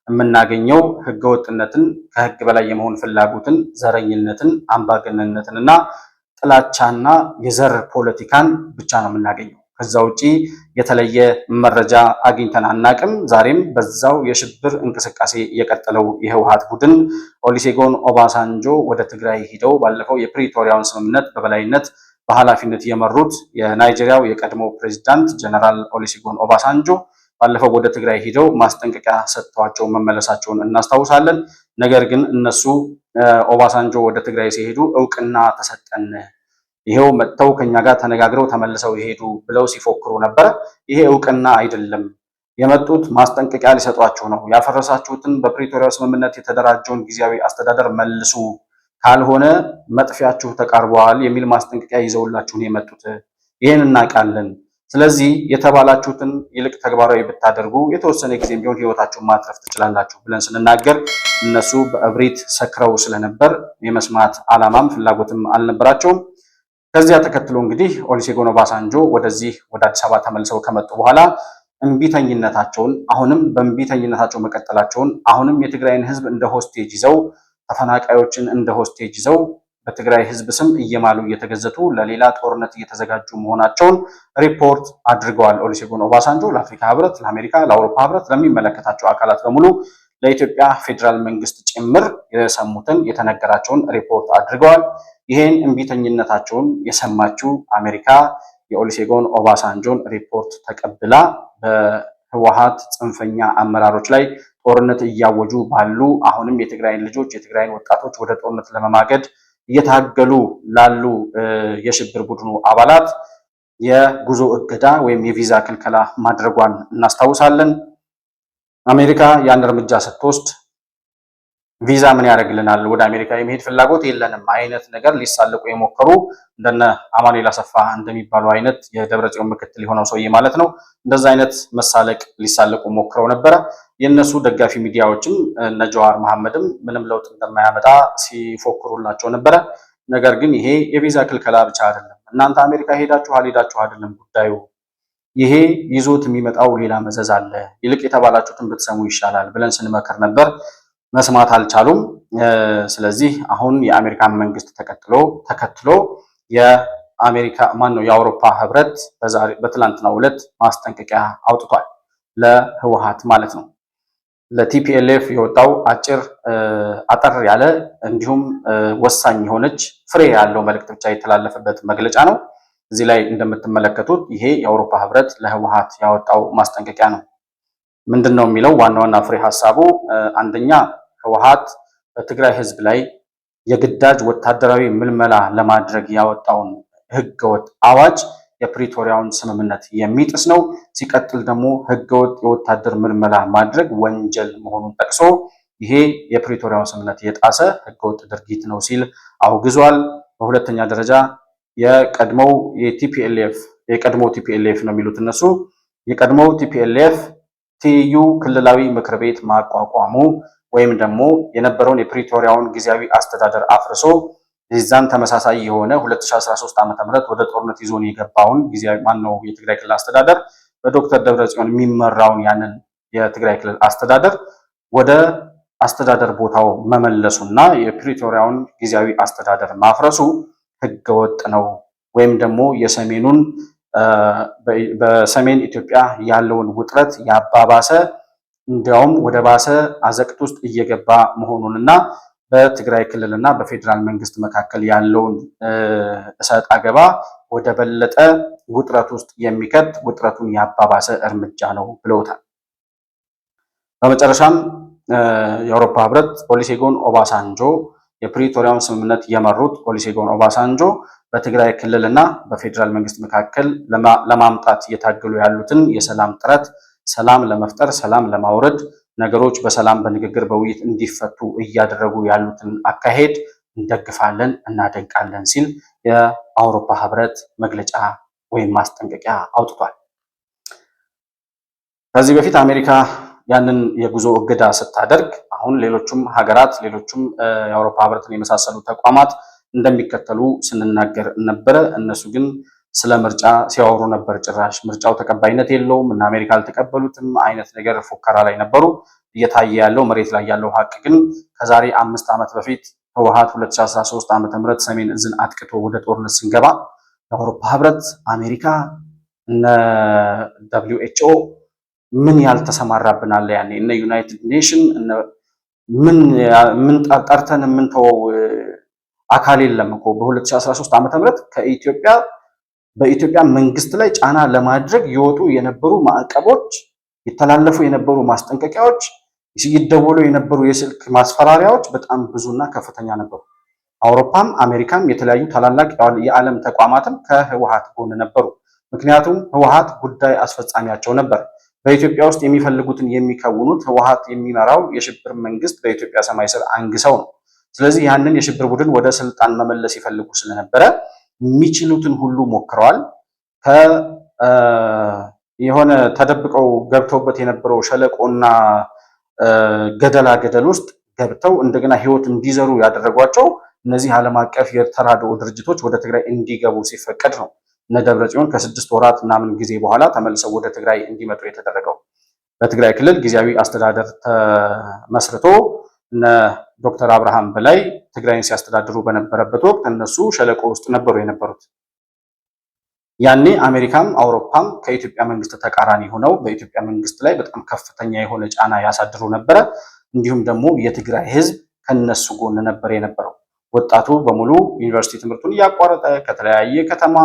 የምናገኘው ህገወጥነትን፣ ከህግ በላይ የመሆን ፍላጎትን፣ ዘረኝነትን፣ አምባገነንነትን እና ጥላቻና የዘር ፖለቲካን ብቻ ነው የምናገኘው። ከዛ ውጪ የተለየ መረጃ አግኝተን አናቅም። ዛሬም በዛው የሽብር እንቅስቃሴ የቀጠለው የህወሓት ቡድን ኦሉሴጉን ኦባሳንጆ ወደ ትግራይ ሂደው ባለፈው የፕሪቶሪያውን ስምምነት በበላይነት በኃላፊነት የመሩት የናይጄሪያው የቀድሞ ፕሬዚዳንት ጀነራል ኦሉሴጉን ኦባሳንጆ ባለፈው ወደ ትግራይ ሂደው ማስጠንቀቂያ ሰጥተዋቸው መመለሳቸውን እናስታውሳለን። ነገር ግን እነሱ ኦባሳንጆ ወደ ትግራይ ሲሄዱ እውቅና ተሰጠን፣ ይሄው መጥተው ከኛ ጋር ተነጋግረው ተመልሰው ይሄዱ ብለው ሲፎክሩ ነበረ። ይሄ እውቅና አይደለም፣ የመጡት ማስጠንቀቂያ ሊሰጧቸው ነው። ያፈረሳችሁትን በፕሪቶሪያው ስምምነት የተደራጀውን ጊዜያዊ አስተዳደር መልሱ፣ ካልሆነ መጥፊያችሁ ተቃርበዋል የሚል ማስጠንቀቂያ ይዘውላችሁ ነው የመጡት። ይሄን እናውቃለን። ስለዚህ የተባላችሁትን ይልቅ ተግባራዊ ብታደርጉ የተወሰነ ጊዜም ቢሆን ህይወታችሁን ማትረፍ ትችላላችሁ ብለን ስንናገር እነሱ በእብሪት ሰክረው ስለነበር የመስማት ዓላማም ፍላጎትም አልነበራቸውም። ከዚያ ተከትሎ እንግዲህ ኦሉሴጉን ኦባሳንጆ ወደዚህ ወደ አዲስ አበባ ተመልሰው ከመጡ በኋላ እምቢተኝነታቸውን አሁንም በእምቢተኝነታቸው መቀጠላቸውን አሁንም የትግራይን ህዝብ እንደ ሆስቴጅ ይዘው ተፈናቃዮችን እንደ ሆስቴጅ ይዘው በትግራይ ህዝብ ስም እየማሉ እየተገዘቱ ለሌላ ጦርነት እየተዘጋጁ መሆናቸውን ሪፖርት አድርገዋል። ኦሉሴጉን ኦባሳንጆ ለአፍሪካ ህብረት፣ ለአሜሪካ፣ ለአውሮፓ ህብረት፣ ለሚመለከታቸው አካላት በሙሉ ለኢትዮጵያ ፌዴራል መንግስት ጭምር የሰሙትን የተነገራቸውን ሪፖርት አድርገዋል። ይሄን እምቢተኝነታቸውን የሰማችው አሜሪካ የኦሉሴጉን ኦባሳንጆን ሪፖርት ተቀብላ በህወሓት ጽንፈኛ አመራሮች ላይ ጦርነት እያወጁ ባሉ አሁንም የትግራይን ልጆች የትግራይን ወጣቶች ወደ ጦርነት ለመማገድ እየታገሉ ላሉ የሽብር ቡድኑ አባላት የጉዞ እገዳ ወይም የቪዛ ክልከላ ማድረጓን እናስታውሳለን። አሜሪካ ያን እርምጃ ስትወስድ ቪዛ ምን ያደርግልናል፣ ወደ አሜሪካ የመሄድ ፍላጎት የለንም አይነት ነገር ሊሳለቁ የሞከሩ እንደነ አማኑኤል አሰፋ እንደሚባሉ አይነት የደብረጽዮን ምክትል የሆነው ሰውዬ ማለት ነው። እንደዛ አይነት መሳለቅ ሊሳለቁ ሞክረው ነበረ። የነሱ ደጋፊ ሚዲያዎችም እነ ጀዋር መሐመድም ምንም ለውጥ እንደማያመጣ ሲፎክሩላቸው ነበረ። ነገር ግን ይሄ የቪዛ ክልከላ ብቻ አይደለም። እናንተ አሜሪካ ሄዳችሁ አይደለም ጉዳዩ። ይሄ ይዞት የሚመጣው ሌላ መዘዝ አለ። ይልቅ የተባላችሁትን ብትሰሙ ይሻላል ብለን ስንመክር ነበር። መስማት አልቻሉም። ስለዚህ አሁን የአሜሪካን መንግስት ተከትሎ የአሜሪካ የአውሮፓ ህብረት በትላንትናው ዕለት ማስጠንቀቂያ አውጥቷል፣ ለህወሓት ማለት ነው። ለቲፒኤልኤፍ የወጣው አጠር ያለ እንዲሁም ወሳኝ የሆነች ፍሬ ያለው መልእክት ብቻ የተላለፈበት መግለጫ ነው። እዚህ ላይ እንደምትመለከቱት ይሄ የአውሮፓ ህብረት ለህወሓት ያወጣው ማስጠንቀቂያ ነው። ምንድነው የሚለው? ዋና ዋና ፍሬ ሀሳቡ አንደኛ ህወሓት በትግራይ ህዝብ ላይ የግዳጅ ወታደራዊ ምልመላ ለማድረግ ያወጣውን ህገወጥ አዋጅ የፕሪቶሪያውን ስምምነት የሚጥስ ነው። ሲቀጥል ደግሞ ህገወጥ የወታደር ምልመላ ማድረግ ወንጀል መሆኑን ጠቅሶ ይሄ የፕሪቶሪያውን ስምምነት የጣሰ ህገወጥ ድርጊት ነው ሲል አውግዟል። በሁለተኛ ደረጃ የቀድሞው ቲፒኤልኤፍ ነው የሚሉት እነሱ የቀድሞው ቲፒኤልኤፍ ትይዩ ክልላዊ ምክር ቤት ማቋቋሙ ወይም ደግሞ የነበረውን የፕሪቶሪያውን ጊዜያዊ አስተዳደር አፍርሶ የዛን ተመሳሳይ የሆነ 2013 ዓ.ም ወደ ጦርነት ይዞን የገባውን ጊዜያዊ የትግራይ ክልል አስተዳደር በዶክተር ደብረጽዮን የሚመራውን ያንን የትግራይ ክልል አስተዳደር ወደ አስተዳደር ቦታው መመለሱና የፕሪቶሪያውን ጊዜያዊ አስተዳደር ማፍረሱ ህገወጥ ነው ወይም ደግሞ በሰሜን ኢትዮጵያ ያለውን ውጥረት ያባባሰ እንዲያውም ወደ ባሰ አዘቅት ውስጥ እየገባ መሆኑንና በትግራይ ክልልና በፌዴራል መንግስት መካከል ያለውን እሰጥ አገባ ወደ በለጠ ውጥረት ውስጥ የሚከት ውጥረቱን ያባባሰ እርምጃ ነው ብለውታል። በመጨረሻም የአውሮፓ ህብረት ኦሉሴጉን ኦባሳንጆ የፕሪቶሪያውን ስምምነት የመሩት ኦሉሴጉን ኦባሳንጆ በትግራይ ክልልና በፌዴራል መንግስት መካከል ለማምጣት እየታገሉ ያሉትን የሰላም ጥረት ሰላም ለመፍጠር ሰላም ለማውረድ ነገሮች በሰላም በንግግር በውይይት እንዲፈቱ እያደረጉ ያሉትን አካሄድ እንደግፋለን፣ እናደንቃለን ሲል የአውሮፓ ህብረት መግለጫ ወይም ማስጠንቀቂያ አውጥቷል። ከዚህ በፊት አሜሪካ ያንን የጉዞ እገዳ ስታደርግ አሁን ሌሎቹም ሀገራት ሌሎቹም የአውሮፓ ህብረትን የመሳሰሉ ተቋማት እንደሚከተሉ ስንናገር ነበረ። እነሱ ግን ስለ ምርጫ ሲያወሩ ነበር። ጭራሽ ምርጫው ተቀባይነት የለውም እና አሜሪካ አልተቀበሉትም አይነት ነገር ፉከራ ላይ ነበሩ። እየታየ ያለው መሬት ላይ ያለው ሀቅ ግን ከዛሬ 5 ዓመት በፊት ህወሓት 2013 ዓ.ም ሰሜን እዝን አጥቅቶ ወደ ጦርነት ሲንገባ የአውሮፓ ህብረት፣ አሜሪካ፣ እነ WHO ምን ያልተሰማራብናል ያኔ እነ ዩናይትድ ኔሽን ምን ጠርተን የምንተወው አካል የለም እኮ በ2013 ዓ.ም በኢትዮጵያ መንግስት ላይ ጫና ለማድረግ ይወጡ የነበሩ ማዕቀቦች፣ የተላለፉ የነበሩ ማስጠንቀቂያዎች፣ ይደወሉ የነበሩ የስልክ ማስፈራሪያዎች በጣም ብዙና ከፍተኛ ነበሩ። አውሮፓም አሜሪካም የተለያዩ ታላላቅ የዓለም ተቋማትም ከህወሓት ጎን ነበሩ። ምክንያቱም ህወሓት ጉዳይ አስፈጻሚያቸው ነበር። በኢትዮጵያ ውስጥ የሚፈልጉትን የሚከውኑት ህወሓት የሚመራው የሽብር መንግስት በኢትዮጵያ ሰማይ ስር አንግሰው ነው። ስለዚህ ያንን የሽብር ቡድን ወደ ስልጣን መመለስ ይፈልጉ ስለነበረ የሚችሉትን ሁሉ ሞክረዋል። የሆነ ተደብቀው ገብተውበት የነበረው ሸለቆና ገደል ውስጥ ገብተው እንደገና ህይወት እንዲዘሩ ያደረጓቸው እነዚህ ዓለም አቀፍ የተራድኦ ድርጅቶች ወደ ትግራይ እንዲገቡ ሲፈቀድ ነው። እነ ደብረጽዮን ከ6 ወራት ምናምን ጊዜ በኋላ ተመልሰው ወደ ትግራይ እንዲመጡ የተደረገው። በትግራይ ክልል ጊዜያዊ አስተዳደር ተመስርቶ እነ ዶክተር አብርሃም በላይ ትግራይን ሲያስተዳድሩ በነበረበት ወቅት እነሱ ሸለቆ ውስጥ ነበሩ የነበሩት። ያኔ አሜሪካም አውሮፓም ከኢትዮጵያ መንግስት ተቃራኒ ሆነው በኢትዮጵያ መንግስት ላይ በጣም ከፍተኛ የሆነ ጫና ያሳድሩ ነበረ። እንዲሁም ደግሞ የትግራይ ህዝብ ከነሱ ጎን ነበር የነበረው። ወጣቱ በሙሉ ዩኒቨርሲቲ ትምህርቱን እያቋረጠ ከተለያየ ከተማ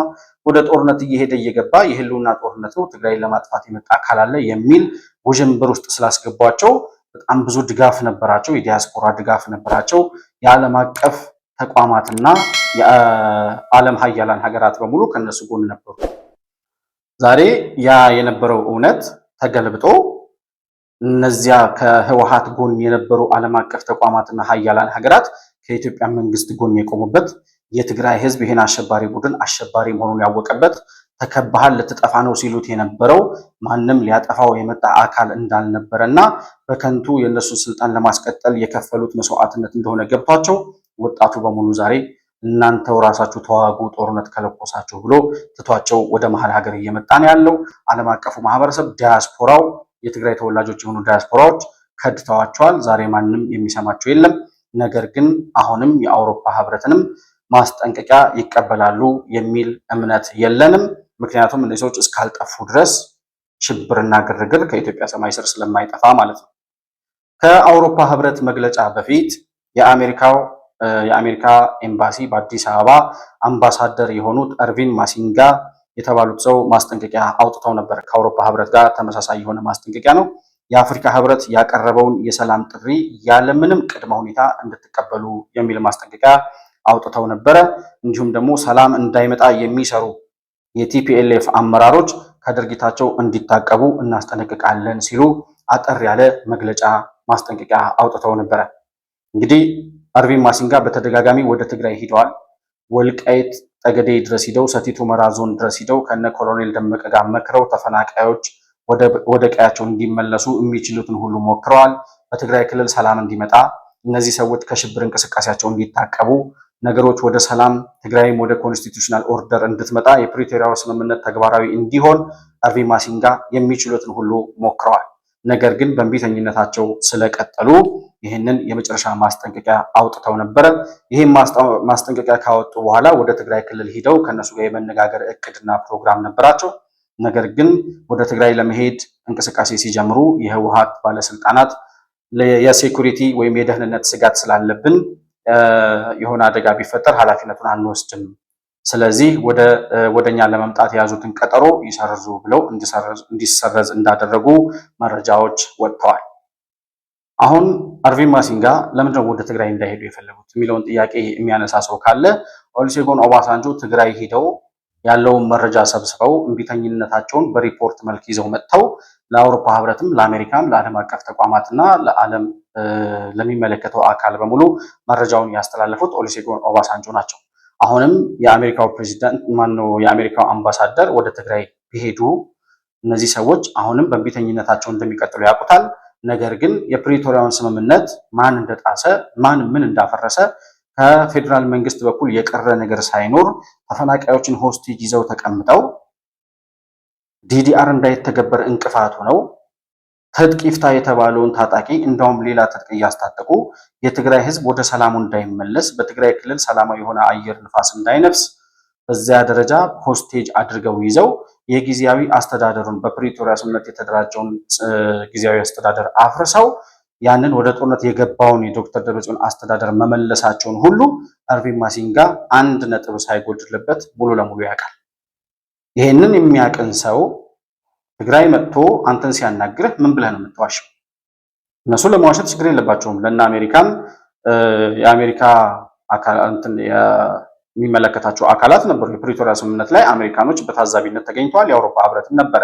ወደ ጦርነት እየሄደ እየገባ የህልውና ጦርነት ነው ትግራይን ለማጥፋት የመጣ አካል አለ የሚል ውዥንብር ውስጥ ስላስገቧቸው በጣም ብዙ ድጋፍ ነበራቸው። የዲያስፖራ ድጋፍ ነበራቸው። የዓለም አቀፍ ተቋማትና የዓለም ሀያላን ሀገራት በሙሉ ከነሱ ጎን ነበሩ። ዛሬ ያ የነበረው እውነት ተገልብጦ እነዚያ ከህወሓት ጎን የነበሩ ዓለም አቀፍ ተቋማትና ሀያላን ሀገራት ከኢትዮጵያ መንግስት ጎን የቆሙበት የትግራይ ህዝብ ይሄን አሸባሪ ቡድን አሸባሪ መሆኑን ያወቀበት ተከባሃል ልትጠፋ ነው ሲሉት የነበረው ማንም ሊያጠፋው የመጣ አካል እንዳልነበረና በከንቱ የእነሱን ስልጣን ለማስቀጠል የከፈሉት መስዋዕትነት እንደሆነ ገብቷቸው ወጣቱ በሙሉ ዛሬ እናንተው ራሳችሁ ተዋጉ ጦርነት ከለኮሳችሁ ብሎ ትቷቸው ወደ መሀል ሀገር እየመጣ ነው ያለው። ዓለም አቀፉ ማህበረሰብ ዲያስፖራው፣ የትግራይ ተወላጆች የሆኑ ዲያስፖራዎች ከድተዋቸዋል። ዛሬ ማንም የሚሰማቸው የለም። ነገር ግን አሁንም የአውሮፓ ህብረትንም ማስጠንቀቂያ ይቀበላሉ የሚል እምነት የለንም። ምክንያቱም እነዚህ ሰዎች እስካልጠፉ ድረስ ሽብርና ግርግር ከኢትዮጵያ ሰማይ ስር ስለማይጠፋ ማለት ነው። ከአውሮፓ ህብረት መግለጫ በፊት የአሜሪካ ኤምባሲ በአዲስ አበባ አምባሳደር የሆኑት እርቪን ማሲንጋ የተባሉት ሰው ማስጠንቀቂያ አውጥተው ነበር። ከአውሮፓ ህብረት ጋር ተመሳሳይ የሆነ ማስጠንቀቂያ ነው። የአፍሪካ ህብረት ያቀረበውን የሰላም ጥሪ ያለምንም ቅድመ ሁኔታ እንድትቀበሉ የሚል ማስጠንቀቂያ አውጥተው ነበረ። እንዲሁም ደግሞ ሰላም እንዳይመጣ የሚሰሩ የቲፒኤልኤፍ አመራሮች ከድርጊታቸው እንዲታቀቡ እናስጠነቅቃለን ሲሉ አጠር ያለ መግለጫ ማስጠንቀቂያ አውጥተው ነበረ። እንግዲህ እርቪን ማሲንጋ በተደጋጋሚ ወደ ትግራይ ሂደዋል። ወልቃይት ጠገዴ ድረስ ሂደው ሰቲት ሁመራ ዞን ድረስ ሂደው ከነ ኮሎኔል ደመቀ ጋር መክረው ተፈናቃዮች ወደ ቀያቸው እንዲመለሱ የሚችሉትን ሁሉ ሞክረዋል። በትግራይ ክልል ሰላም እንዲመጣ እነዚህ ሰዎች ከሽብር እንቅስቃሴያቸው እንዲታቀቡ ነገሮች ወደ ሰላም ትግራይም ወደ ኮንስቲቱሽናል ኦርደር እንድትመጣ የፕሪቶሪያው ስምምነት ተግባራዊ እንዲሆን እርቪን ማሲንጋ የሚችሉትን ሁሉ ሞክረዋል። ነገር ግን በእንቢተኝነታቸው ስለቀጠሉ ይህንን የመጨረሻ ማስጠንቀቂያ አውጥተው ነበረ። ይህም ማስጠንቀቂያ ካወጡ በኋላ ወደ ትግራይ ክልል ሂደው ከነሱ ጋር የመነጋገር እቅድና ፕሮግራም ነበራቸው። ነገር ግን ወደ ትግራይ ለመሄድ እንቅስቃሴ ሲጀምሩ የህወሓት ባለስልጣናት የሴኩሪቲ ወይም የደህንነት ስጋት ስላለብን የሆነ አደጋ ቢፈጠር ኃላፊነቱን አንወስድም፣ ስለዚህ ወደኛ ለመምጣት የያዙትን ቀጠሮ ይሰርዙ ብለው እንዲሰረዝ እንዳደረጉ መረጃዎች ወጥተዋል። አሁን እርቪን ማሲንጋ ለምንድነው ወደ ትግራይ እንዳይሄዱ የፈለጉት የሚለውን ጥያቄ የሚያነሳ ሰው ካለ ኦሉሴጉን ኦባሳንጆ ትግራይ ሂደው ያለውን መረጃ ሰብስበው እንቢተኝነታቸውን በሪፖርት መልክ ይዘው መጥተው ለአውሮፓ ህብረትም ለአሜሪካም ለዓለም አቀፍ ተቋማትና ለዓለም ለሚመለከተው አካል በሙሉ መረጃውን ያስተላለፉት ኦሉሴጉን ኦባሳንጆ ናቸው። አሁንም የአሜሪካው ፕሬዚዳንት የአሜሪካው አምባሳደር ወደ ትግራይ ቢሄዱ እነዚህ ሰዎች አሁንም በእንቢተኝነታቸው እንደሚቀጥሉ ያውቁታል። ነገር ግን የፕሪቶሪያውን ስምምነት ማን እንደጣሰ ማን ምን እንዳፈረሰ ከፌዴራል መንግስት በኩል የቀረ ነገር ሳይኖር ተፈናቃዮችን ሆስቴጅ ይዘው ተቀምጠው ዲዲአር እንዳይተገበር እንቅፋት ሆነው ትጥቅ ይፍታ የተባለውን ታጣቂ እንደውም ሌላ ትጥቅ እያስታጠቁ የትግራይ ህዝብ ወደ ሰላሙ እንዳይመለስ በትግራይ ክልል ሰላማዊ የሆነ አየር ንፋስ እንዳይነፍስ በዚያ ደረጃ ሆስቴጅ አድርገው ይዘው የጊዜያዊ አስተዳደሩን በፕሪቶሪያ ስምምነት የተደራጀውን ጊዜያዊ አስተዳደር አፍርሰው ያንን ወደ ጦርነት የገባውን የዶክተር ደብረጽዮን አስተዳደር መመለሳቸውን ሁሉ እርቪን ማሲንጋ አንድ ነጥብ ሳይጎድልበት ሙሉ ለሙሉ ያውቃል። ይሄንን የሚያውቅን ሰው ትግራይ መጥቶ አንተን ሲያናግርህ ምን ብለህ ነው የምትዋሸው? እነሱ ለመዋሸት ችግር የለባቸውም። ለእነ አሜሪካም የአሜሪካ የሚመለከታቸው አካላት ነበሩ። የፕሪቶሪያ ስምምነት ላይ አሜሪካኖች በታዛቢነት ተገኝተዋል። የአውሮፓ ህብረትም ነበረ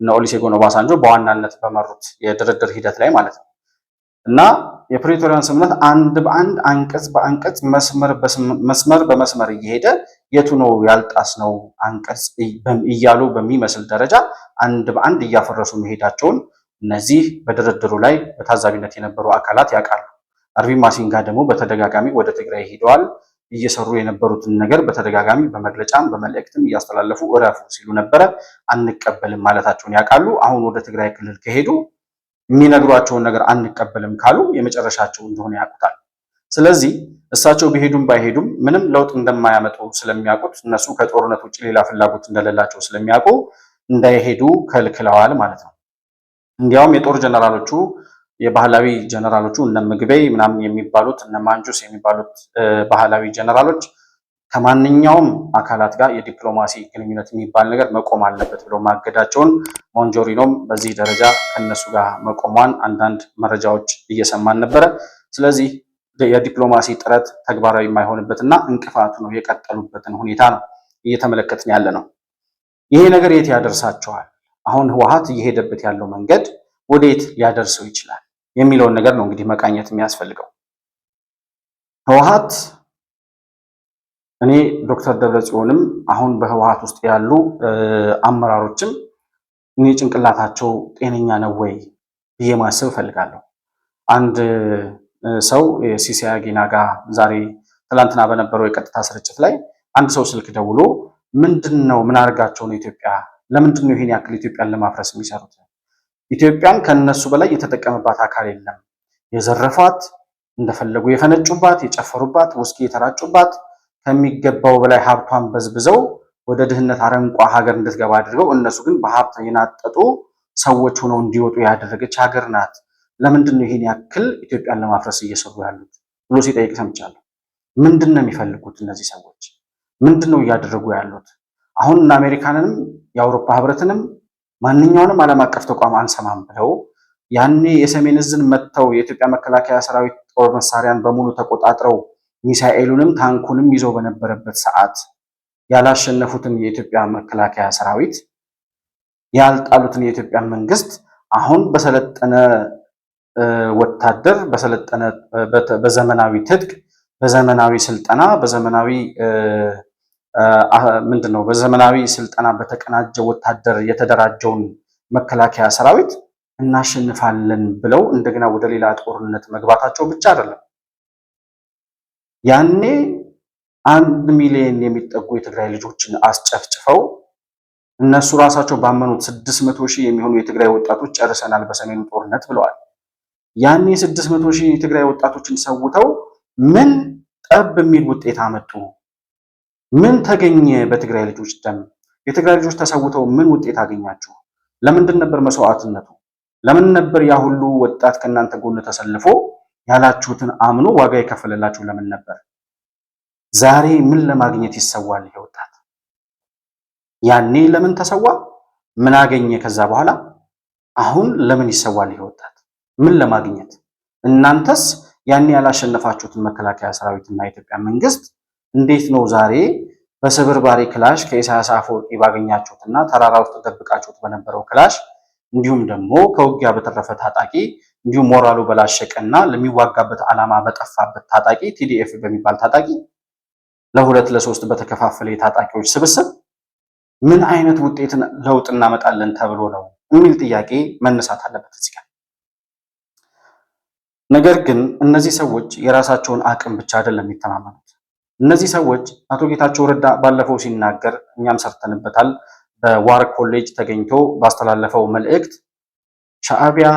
እነ ኦሉሴጉን ኦባሳንጆ በዋናነት በመሩት የድርድር ሂደት ላይ ማለት ነው። እና የፕሪቶሪያን ስምምነት አንድ በአንድ አንቀጽ በአንቀጽ መስመር በመስመር እየሄደ የቱ ነው ያልጣስነው አንቀጽ እያሉ በሚመስል ደረጃ አንድ በአንድ እያፈረሱ መሄዳቸውን እነዚህ በድርድሩ ላይ በታዛቢነት የነበሩ አካላት ያውቃሉ። እርቪን ማሲንጋ ደግሞ በተደጋጋሚ ወደ ትግራይ ሄደዋል። እየሰሩ የነበሩትን ነገር በተደጋጋሚ በመግለጫም በመልእክትም እያስተላለፉ እረፉ ሲሉ ነበረ። አንቀበልም ማለታቸውን ያውቃሉ። አሁን ወደ ትግራይ ክልል ከሄዱ የሚነግሯቸውን ነገር አንቀበልም ካሉ የመጨረሻቸው እንደሆነ ያውቁታል። ስለዚህ እሳቸው ቢሄዱም ባይሄዱም ምንም ለውጥ እንደማያመጡ ስለሚያውቁት እነሱ ከጦርነት ውጭ ሌላ ፍላጎት እንደሌላቸው ስለሚያውቁ እንዳይሄዱ ከልክለዋል ማለት ነው። እንዲያውም የጦር ጀነራሎቹ የባህላዊ ጀነራሎቹ እነ ምግበይ ምናምን የሚባሉት እነ ማንጁስ የሚባሉት ባህላዊ ጀነራሎች ከማንኛውም አካላት ጋር የዲፕሎማሲ ግንኙነት የሚባል ነገር መቆም አለበት ብለው ማገዳቸውን ሞንጆሪኖም በዚህ ደረጃ ከነሱ ጋር መቆሟን አንዳንድ መረጃዎች እየሰማን ነበረ። ስለዚህ የዲፕሎማሲ ጥረት ተግባራዊ የማይሆንበትና እንቅፋቱ ነው የቀጠሉበትን ሁኔታ ነው እየተመለከትን ያለ ነው። ይሄ ነገር የት ያደርሳቸዋል? አሁን ህወሓት እየሄደበት ያለው መንገድ ወዴት ሊያደርሰው ይችላል የሚለውን ነገር ነው እንግዲህ መቃኘት የሚያስፈልገው። ህወሓት እኔ ዶክተር ደብረጽዮንም አሁን በህወሓት ውስጥ ያሉ አመራሮችም እኔ ጭንቅላታቸው ጤነኛ ነው ወይ ብዬ ማሰብ እፈልጋለሁ። አንድ ሰው የሲሳይ አጌና ጋር ዛሬ ትላንትና በነበረው የቀጥታ ስርጭት ላይ አንድ ሰው ስልክ ደውሎ ምንድነው ምን አድርጋቸው ነው ኢትዮጵያ ለምንድነው ይሄን ያክል ኢትዮጵያን ለማፍረስ የሚሰሩት? ኢትዮጵያን ከነሱ በላይ የተጠቀመባት አካል የለም። የዘረፏት፣ እንደፈለጉ የፈነጩባት፣ የጨፈሩባት፣ ውስኪ የተራጩባት ከሚገባው በላይ ሀብቷን በዝብዘው ወደ ድህነት አረንቋ ሀገር እንድትገባ አድርገው እነሱ ግን በሀብት የናጠጡ ሰዎች ሆነው እንዲወጡ ያደረገች ሀገር ናት። ለምንድን ነው ይሄን ያክል ኢትዮጵያን ለማፍረስ እየሰሩ ያሉት ብሎ ሲጠይቅ ሰምቻለሁ። ምንድን ነው የሚፈልጉት እነዚህ ሰዎች? ምንድን ነው እያደረጉ ያሉት? አሁን እነ አሜሪካንንም የአውሮፓ ህብረትንም ማንኛውንም ዓለም አቀፍ ተቋም አንሰማም ብለው ያኔ የሰሜን ዕዝን መጥተው የኢትዮጵያ መከላከያ ሰራዊት ጦር መሳሪያን በሙሉ ተቆጣጥረው ሚሳኤሉንም ታንኩንም ይዘው በነበረበት ሰዓት ያላሸነፉትን የኢትዮጵያ መከላከያ ሰራዊት ያልጣሉትን የኢትዮጵያ መንግስት አሁን በሰለጠነ ወታደር በሰለጠነ በዘመናዊ ትጥቅ በዘመናዊ ስልጠና በዘመናዊ ስልጠና በተቀናጀ ወታደር የተደራጀውን መከላከያ ሰራዊት እናሸንፋለን ብለው እንደገና ወደ ሌላ ጦርነት መግባታቸው ብቻ አይደለም። ያኔ 1 ሚሊዮን የሚጠጉ የትግራይ ልጆችን አስጨፍጭፈው እነሱ ራሳቸው ባመኑት 600,000 የሚሆኑ የትግራይ ወጣቶች ጨርሰናል በሰሜኑ ጦርነት ብለዋል። ያኔ 600,000 የትግራይ ወጣቶችን ሰውተው ምን ጠብ የሚል ውጤት አመጡ? ምን ተገኘ በትግራይ ልጆች ደም? የትግራይ ልጆች ተሰውተው ምን ውጤት አገኛችሁ? ለምንድን ነበር መስዋዕትነቱ? ለምን ነበር ያ ሁሉ ወጣት ከእናንተ ጎን ተሰልፎ ያላችሁትን አምኖ ዋጋ የከፈለላችሁ ለምን ነበር? ዛሬ ምን ለማግኘት ይሰዋል ይሄ ወጣት? ያኔ ለምን ተሰዋ? ምን አገኘ ከዛ በኋላ? አሁን ለምን ይሰዋል ይሄ ወጣት? ምን ለማግኘት? እናንተስ ያኔ ያላሸነፋችሁትን መከላከያ ሰራዊትና የኢትዮጵያ መንግስት እንዴት ነው ዛሬ በስብርባሪ ክላሽ ከኢሳያስ አፈወርቂ ባገኛችሁትና ተራራ ውስጥ ተደብቃችሁት በነበረው ክላሽ እንዲሁም ደግሞ ከውጊያ በተረፈ ታጣቂ እንዲሁም ሞራሉ በላሸቀና ለሚዋጋበት ዓላማ በጠፋበት ታጣቂ ቲዲኤፍ በሚባል ታጣቂ ለሁለት ለሶስት በተከፋፈለ የታጣቂዎች ስብስብ ምን አይነት ውጤትን ለውጥ እናመጣለን ተብሎ ነው የሚል ጥያቄ መነሳት አለበት እዚህ ጋር። ነገር ግን እነዚህ ሰዎች የራሳቸውን አቅም ብቻ አይደለም የሚተማመኑት። እነዚህ ሰዎች አቶ ጌታቸው ረዳ ባለፈው ሲናገር እኛም ሰርተንበታል። በዋር ኮሌጅ ተገኝቶ ባስተላለፈው መልእክት ሻዕቢያ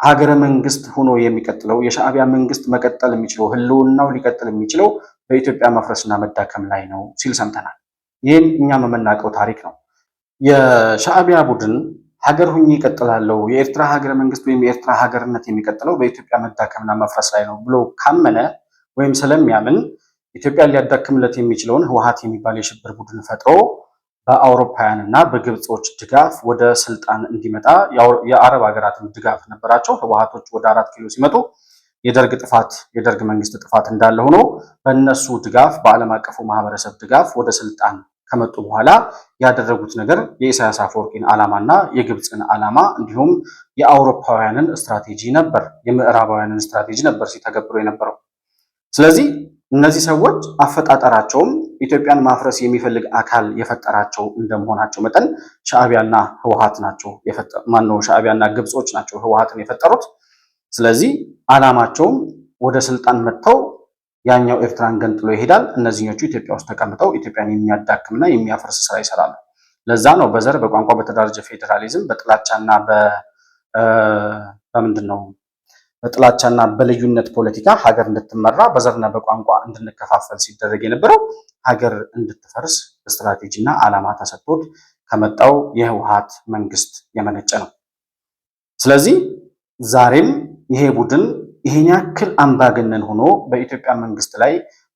ሀገረ መንግስት ሆኖ የሚቀጥለው የሻዕቢያ መንግስት መቀጠል የሚችለው ህልውናው ሊቀጥል የሚችለው በኢትዮጵያ መፍረስና መዳከም ላይ ነው ሲል ሰምተናል። ይህን እኛም የምናውቀው ታሪክ ነው። የሻዕቢያ ቡድን ሀገር ሁኜ ይቀጥላለው የኤርትራ ሀገረ መንግስት ወይም የኤርትራ ሀገርነት የሚቀጥለው በኢትዮጵያ መዳከምና መፍረስ ላይ ነው ብሎ ካመነ ወይም ስለሚያምን ኢትዮጵያን ሊያዳክምለት የሚችለውን ህወሓት የሚባል የሽብር ቡድን ፈጥሮ በአውሮፓውያንና በግብጾች ድጋፍ ወደ ስልጣን እንዲመጣ የአረብ ሀገራትን ድጋፍ ነበራቸው። ህወሓቶች ወደ 4 ኪሎ ሲመጡ የደርግ መንግስት ጥፋት እንዳለ ሆኖ በእነሱ ድጋፍ በዓለም አቀፉ ማህበረሰብ ድጋፍ ወደ ስልጣን ከመጡ በኋላ ያደረጉት ነገር የኢሳያስ አፈወርቂን ዓላማና የግብፅን ዓላማ እንዲሁም የአውሮፓውያንን ስትራቴጂ ነበር፣ የምዕራባውያንን ስትራቴጂ ነበር ሲተገብሩ የነበረው። ስለዚህ እነዚህ ሰዎች አፈጣጠራቸውም ኢትዮጵያን ማፍረስ የሚፈልግ አካል የፈጠራቸው እንደመሆናቸው መጠን ሻዕቢያና ህወሓት ናቸው ሻዕቢያና ግብጾች ናቸው ህወሓትን የፈጠሩት። ስለዚህ ዓላማቸውም ወደ ስልጣን መጥተው ያኛው ኤርትራን ገንጥሎ ይሄዳል፣ እነዚህኞቹ ኢትዮጵያ ውስጥ ተቀምጠው ኢትዮጵያን የሚያዳክምና የሚያፈርስ ስራ ይሰራሉ። ለዛ ነው በዘር በቋንቋ በተደራጀ ፌዴራሊዝም በጥላቻና በጥላቻና በልዩነት ፖለቲካ ሀገር እንድትመራ በዘርና በቋንቋ እንድንከፋፈል ሲደረግ የነበረው ሀገር እንድትፈርስ ስትራቴጂና ዓላማ ተሰጥቶት ከመጣው የህወሓት መንግስት የመነጨ ነው። ስለዚህ ዛሬም ይሄ ቡድን ይሄን ያክል አምባገነን ሆኖ በኢትዮጵያ መንግስት ላይ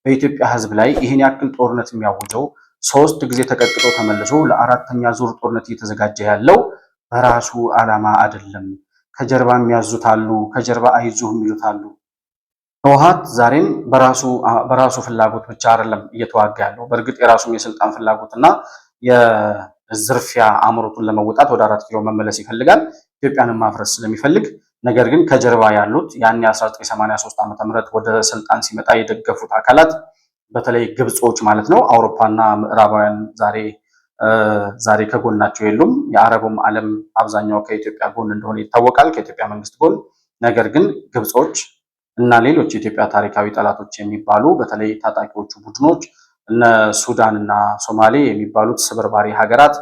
በኢትዮጵያ ህዝብ ላይ ይሄን ያክል ጦርነት የሚያውጀው 3 ጊዜ ተቀጥቅጦ ተመልሶ ለአራተኛ ዙር ጦርነት እየተዘጋጀ ያለው በራሱ ዓላማ አይደለም። ከጀርባ የሚያዙት አሉ፣ ከጀርባ አይዞህ የሚሉት አሉ። ህወሓት ዛሬም በራሱ ፍላጎት ብቻ አይደለም እየተዋጋ ያለው። በእርግጥ የራሱም የስልጣን ፍላጎትና የዝርፊያ አምሮቱን ለመውጣት ወደ 4 ኪሎ መመለስ ይፈልጋል፣ ኢትዮጵያንም ማፍረስ ስለሚፈልግ። ነገር ግን ከጀርባ ያሉት ያን 1983 ዓ.ም ወደ ስልጣን ሲመጣ የደገፉት አካላት በተለይ ግብጾች ማለት ነው። አውሮፓና ምዕራባውያን ዛሬ ከጎናቸው የሉም። የአረቡም ዓለም አብዛኛው ከኢትዮጵያ ጎን እንደሆነ ይታወቃል፣ ከኢትዮጵያ መንግስት ጎን። ነገር ግን ግብጾች እና ሌሎች የኢትዮጵያ ታሪካዊ ጠላቶች የሚባሉ በተለይ ታጣቂዎቹ ቡድኖች እነ ሱዳን እና ሶማሌ የሚባሉት ስብርባሪ ሀገራት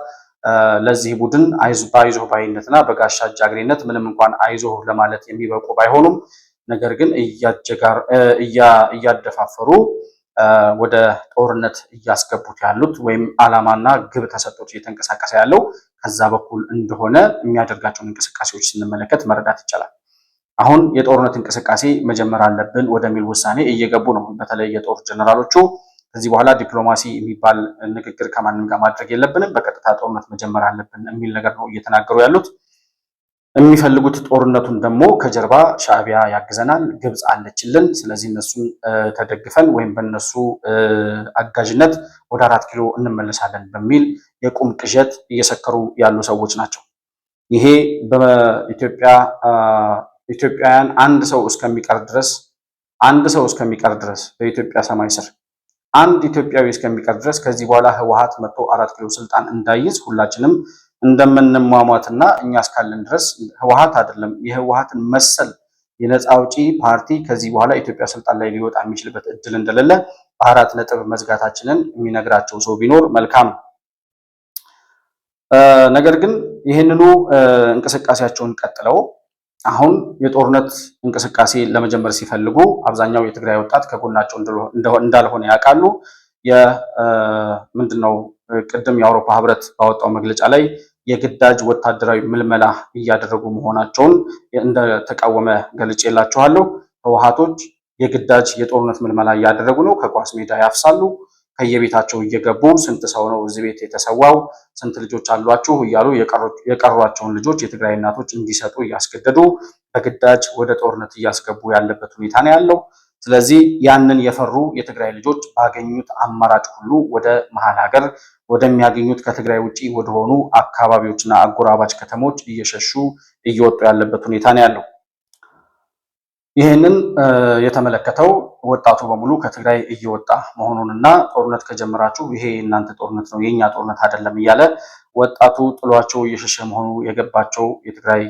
ለዚህ ቡድን በአይዞህ ባይነትና በጋሻ ጃግሬነት ምንም እንኳን አይዞህ ለማለት የሚበቁ ባይሆኑም ነገር ግን እያደፋፈሩ ወደ ጦርነት እያስገቡት ያሉት ወይም ዓላማና ግብ ተሰጥቶት እየተንቀሳቀሰ ያለው ከዛ በኩል እንደሆነ የሚያደርጋቸውን እንቅስቃሴዎች ስንመለከት መረዳት ይቻላል። አሁን የጦርነት እንቅስቃሴ መጀመር አለብን ወደሚል ውሳኔ እየገቡ ነው። በተለይ የጦር ጀነራሎቹ ከዚህ በኋላ ዲፕሎማሲ የሚባል ንግግር ከማንም ጋር ማድረግ የለብንም፣ በቀጥታ ጦርነት መጀመር አለብን የሚል ነገር ነው እየተናገሩ ያሉት። የሚፈልጉት ጦርነቱን ደግሞ ከጀርባ ሻዕቢያ ያግዘናል፣ ግብፅ አለችልን፣ ስለዚህ እነሱን ተደግፈን ወይም በእነሱ አጋዥነት ወደ 4 ኪሎ እንመለሳለን በሚል የቁም ቅዠት እየሰከሩ ያሉ ሰዎች ናቸው። ይሄ ኢትዮጵያውያን አንድ ሰው እስከሚቀር ድረስ በኢትዮጵያ ሰማይ ስር አንድ ኢትዮጵያዊ እስከሚቀር ድረስ ከዚህ በኋላ ህወሓት መጥቶ 4 ኪሎ ስልጣን እንዳይዝ ሁላችንም እንደምንሟሟትና እኛ እስካለን ድረስ ህወሓት አይደለም የህወሓትን መሰል የነፃ አውጪ ፓርቲ ከዚህ በኋላ ኢትዮጵያ ስልጣን ላይ ሊወጣ የሚችልበት እድል እንደሌለ በ4 ነጥብ መዝጋታችንን የሚነግራቸው ሰው ቢኖር መልካም። ነገር ግን ይህንኑ እንቅስቃሴያቸውን ቀጥለው አሁን የጦርነት እንቅስቃሴ ለመጀመር ሲፈልጉ አብዛኛው የትግራይ ወጣት ከጎናቸው እንዳልሆነ ያውቃሉ። ምንድነው ቅድም የአውሮፓ ህብረት ባወጣው መግለጫ ላይ የግዳጅ ወታደራዊ ምልመላ እያደረጉ መሆናቸውን እንደተቃወመ ገልጬላችኋለሁ። ህወሓቶች የግዳጅ የጦርነት ምልመላ እያደረጉ ነው። ከኳስ ሜዳ ያፍሳሉ። ከየቤታቸው እየገቡ ስንት ሰው ነው እዚህ ቤት የተሰዋው፣ ስንት ልጆች አሏችሁ እያሉ የቀሯቸውን ልጆች የትግራይ እናቶች እንዲሰጡ እያስገደዱ በግዳጅ ወደ ጦርነት እያስገቡ ያለበት ሁኔታ ነው ያለው። ስለዚህ ያንን የፈሩ የትግራይ ልጆች ባገኙት አማራጭ ሁሉ ወደ መሀል ሀገር ወደሚያገኙት ከትግራይ ውጪ ወደሆኑ አካባቢዎችና አጎራባች ከተሞች እየሸሹ እየወጡ ያለበት ሁኔታ ነው ያለው። ይህንን የተመለከተው ወጣቱ በሙሉ ከትግራይ እየወጣ መሆኑንና ጦርነት ከጀመራችሁ ይሄ የእናንተ ጦርነት ነው የኛ ጦርነት አይደለም እያለ ወጣቱ ጥሏቸው እየሸሸ መሆኑ የገባቸው የትግራይ